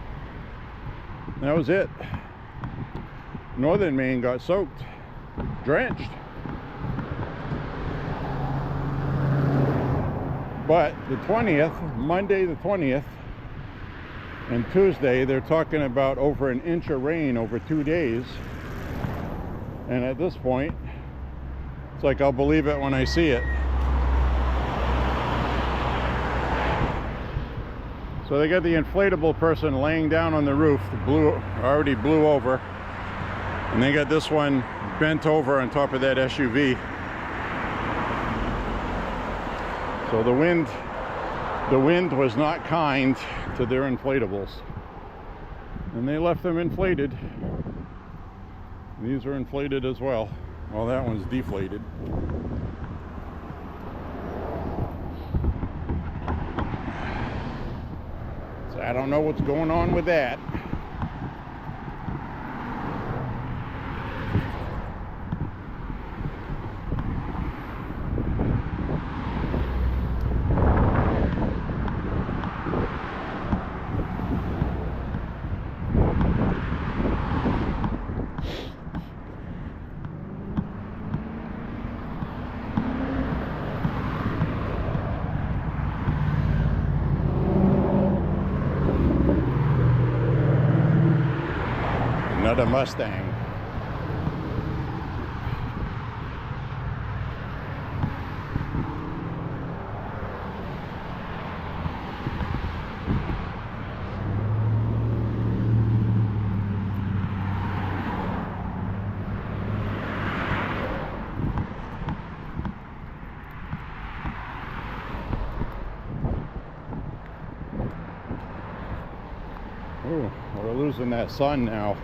That was it. Northern Maine got soaked, drenched. But the 20th, Monday the 20th, and Tuesday, they're talking about over an inch of rain over 2 days. And at this point, it's like I'll believe it when I see it. So they got the inflatable person laying down on the roof, already blew over, and they got this one bent over on top of that SUV. So the wind was not kind to their inflatables, and they left them inflated. These are inflated as well. Well, that one's deflated. I don't know what's going on with that. Another Mustang. Oh, we're losing that sun now.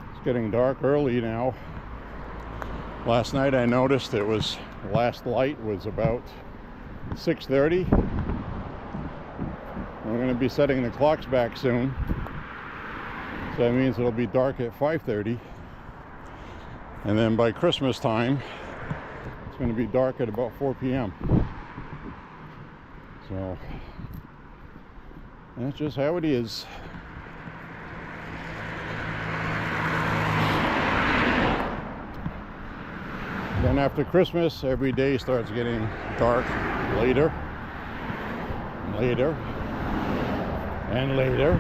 It's getting dark early now. Last night I noticed it was, last light was about 6:30. We're going to be setting the clocks back soon. So that means it'll be dark at 5:30. And then by Christmas time, it's going to be dark at about 4 p.m. So that's just how it is. Then after Christmas, every day starts getting dark later, later, and later.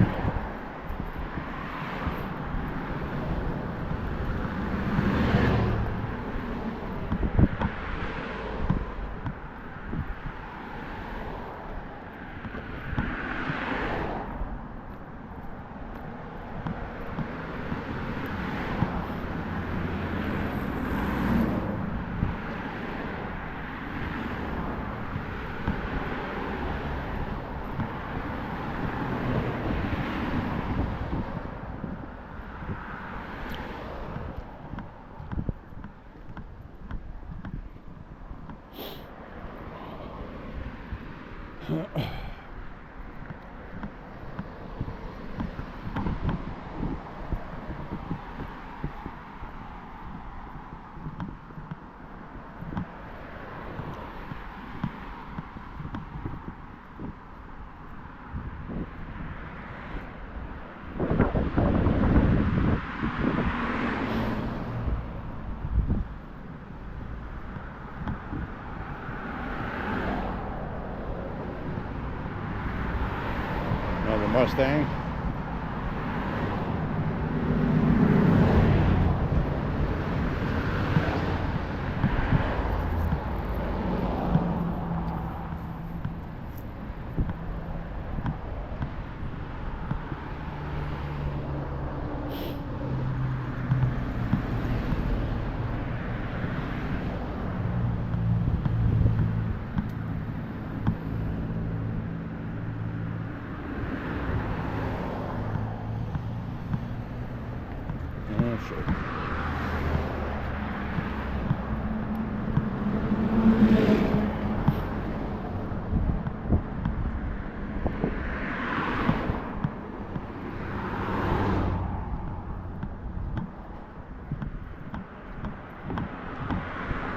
Another Mustang.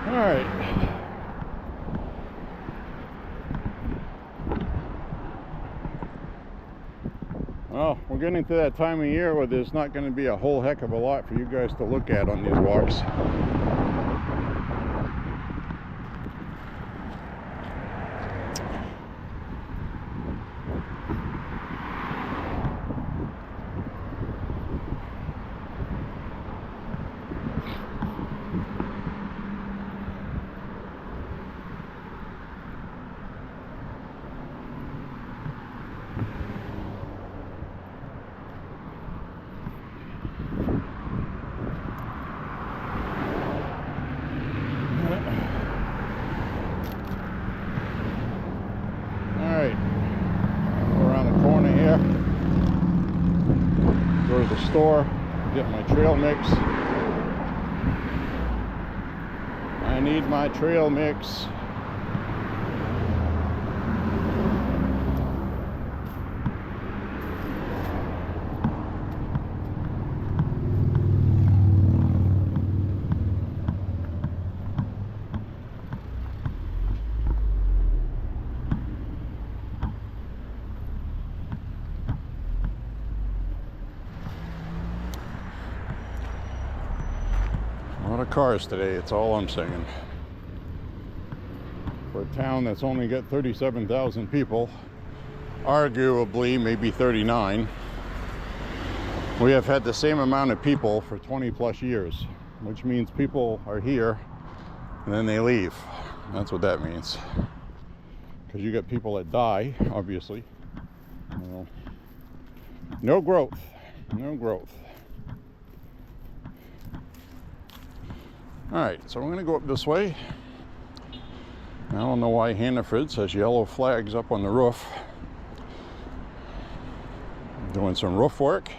All right. Well, we're getting to that time of year where there's not going to be a whole heck of a lot for you guys to look at on these walks. Go to the store, get my trail mix. I need my trail mix. A lot of cars today, it's all I'm saying. For a town that's only got 37,000 people, arguably maybe 39. We have had the same amount of people for 20 plus years, which means people are here and then they leave. That's what that means. Because you got people that die, obviously. You know, no growth. No growth. Alright, so I'm going to go up this way. I don't know why Hannaford says yellow flags up on the roof. Doing some roof work.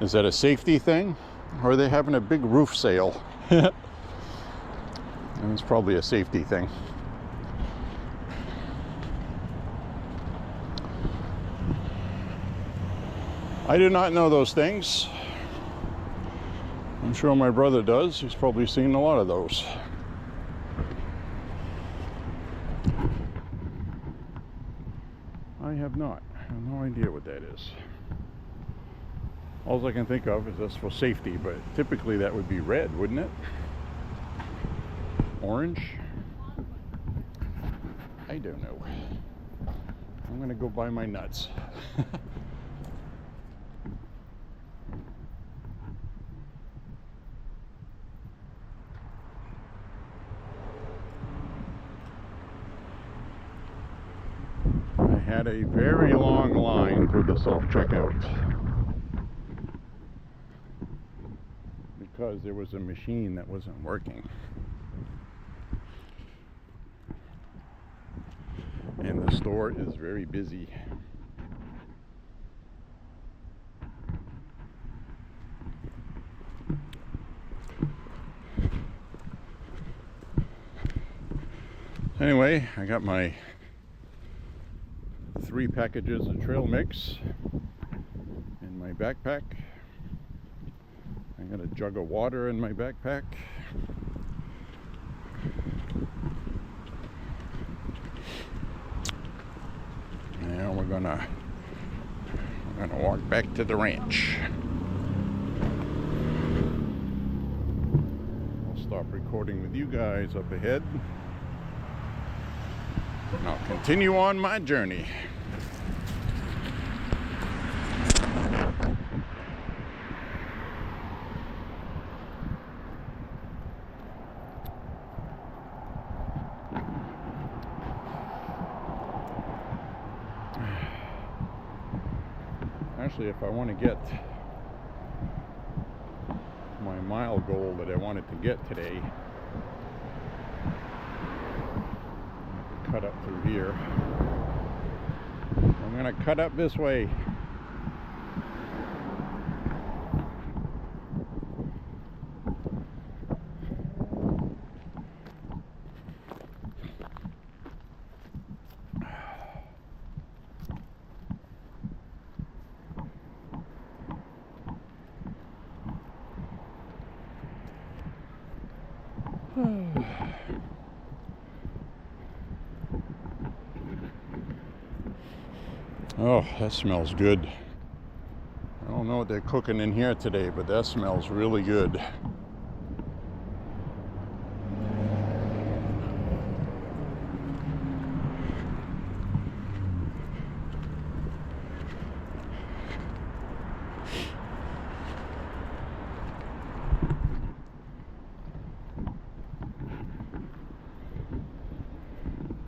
Is that a safety thing? Or are they having a big roof sale? It's probably a safety thing. I do not know those things. I'm sure my brother does. He's probably seen a lot of those. I have not. I have no idea what that is. All I can think of is that's for safety, but typically that would be red, wouldn't it? Orange? I don't know. I'm gonna go buy my nuts. I had a very long line for the self-checkout because there was a machine that wasn't working. And the store is very busy. Anyway, I got my 3 packages of trail mix in my backpack. I got a jug of water in my backpack. Now we're gonna walk back to the ranch. I'll stop recording with you guys up ahead, and I'll continue on my journey. Actually, if I want to get my mile goal that I wanted to get today, I could cut up through here. I'm going to cut up this way. Oh, that smells good. I don't know what they're cooking in here today, but that smells really good.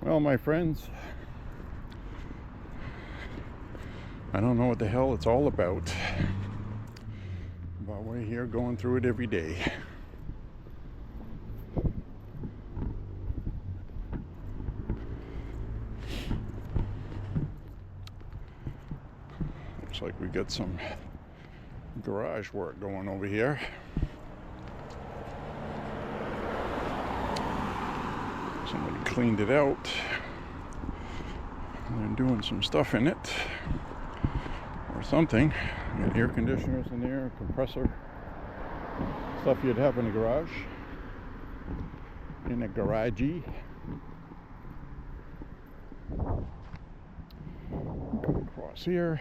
Well, my friends, I don't know what the hell it's all about, but we're here going through it every day. Looks like we got some garage work going over here. Somebody cleaned it out. They're doing some stuff in it. Something. You got air conditioners in there, compressor, stuff you'd have in a garage, in a garagey. Come across here.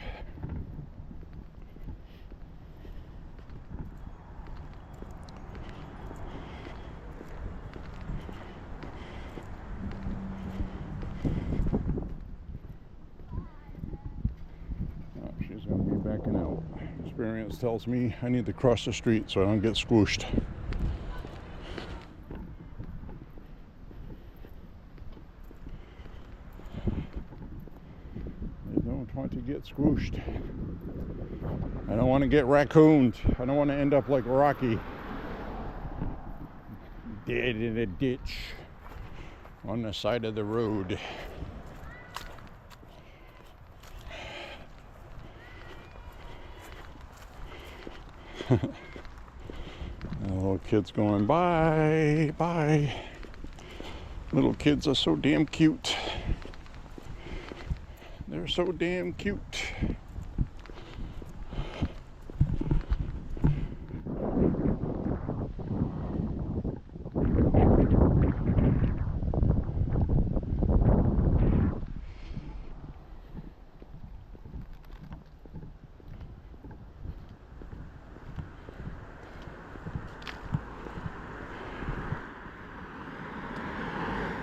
experience tells me I need to cross the street so I don't get squooshed. I don't want to get squooshed. I don't want to get raccooned. I don't want to end up like Rocky, dead in a ditch on the side of the road. Little kids going bye, bye. Little kids are so damn cute. They're so damn cute.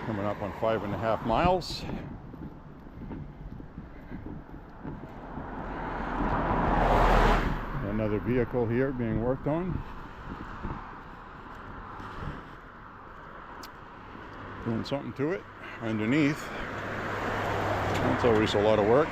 Coming up on 5.5 miles. Another vehicle here being worked on. Doing something to it underneath. That's always a lot of work.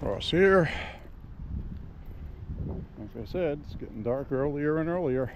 Across here. Like I said, it's getting dark earlier and earlier.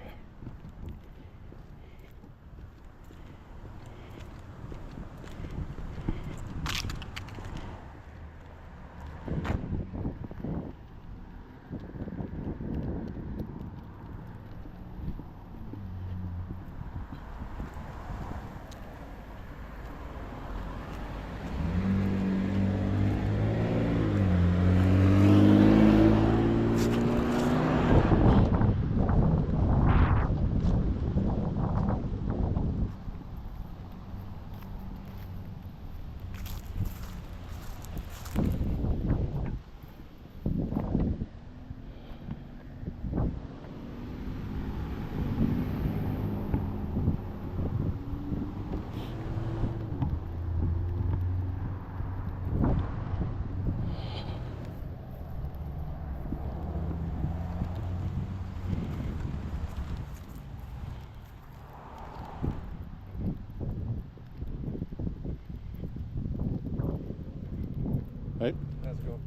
Hey, Let's go.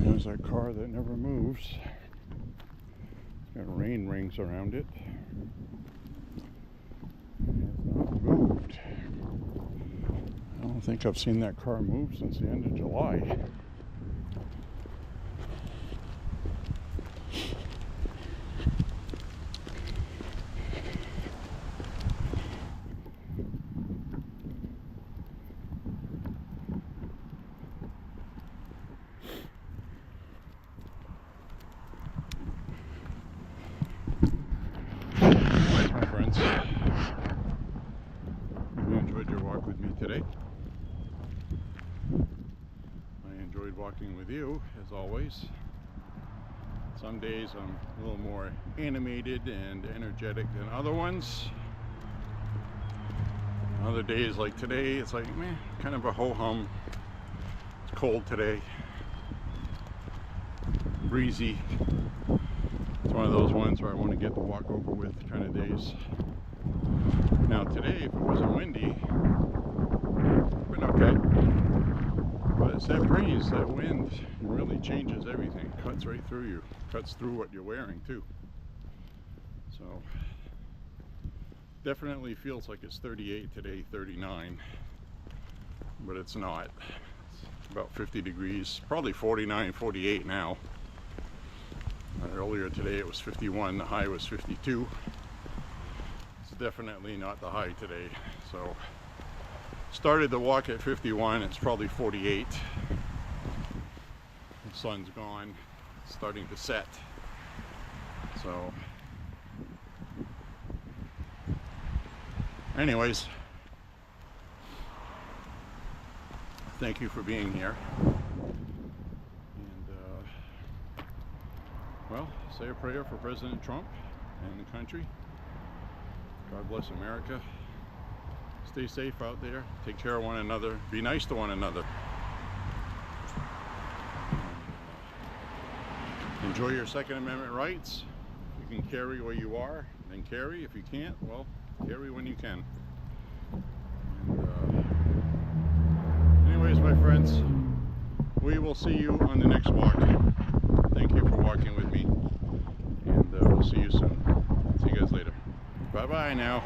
there's that car that never moves. It's got rain rings around it. It's not moved. I don't think I've seen that car move since the end of July. My friends. do, as always. Some days I'm a little more animated and energetic than other ones. Other days like today, it's like, meh, kind of a ho-hum. It's cold today. Breezy. It's one of those ones where I want to get the walk over with kind of days. Now today, if it wasn't windy, it would have been okay. But it's that breeze, that wind, it really changes everything. It cuts right through you. Cuts through what you're wearing too. So definitely feels like it's 38 today, 39. But it's not. It's about 50 degrees, probably 49, 48 now. Earlier today it was 51, the high was 52. It's definitely not the high today. So started the walk at 51, it's probably 48. The sun's gone, it's starting to set. So anyways, thank you for being here. Well, say a prayer for President Trump and the country. God bless America. Stay safe out there. Take care of one another. Be nice to one another. Enjoy your Second Amendment rights. If you can carry where you are, then carry. If you can't, well, carry when you can. And, anyways, my friends, we will see you on the next walk. Thank you for walking with me, and we'll see you soon. See you guys later. Bye-bye now.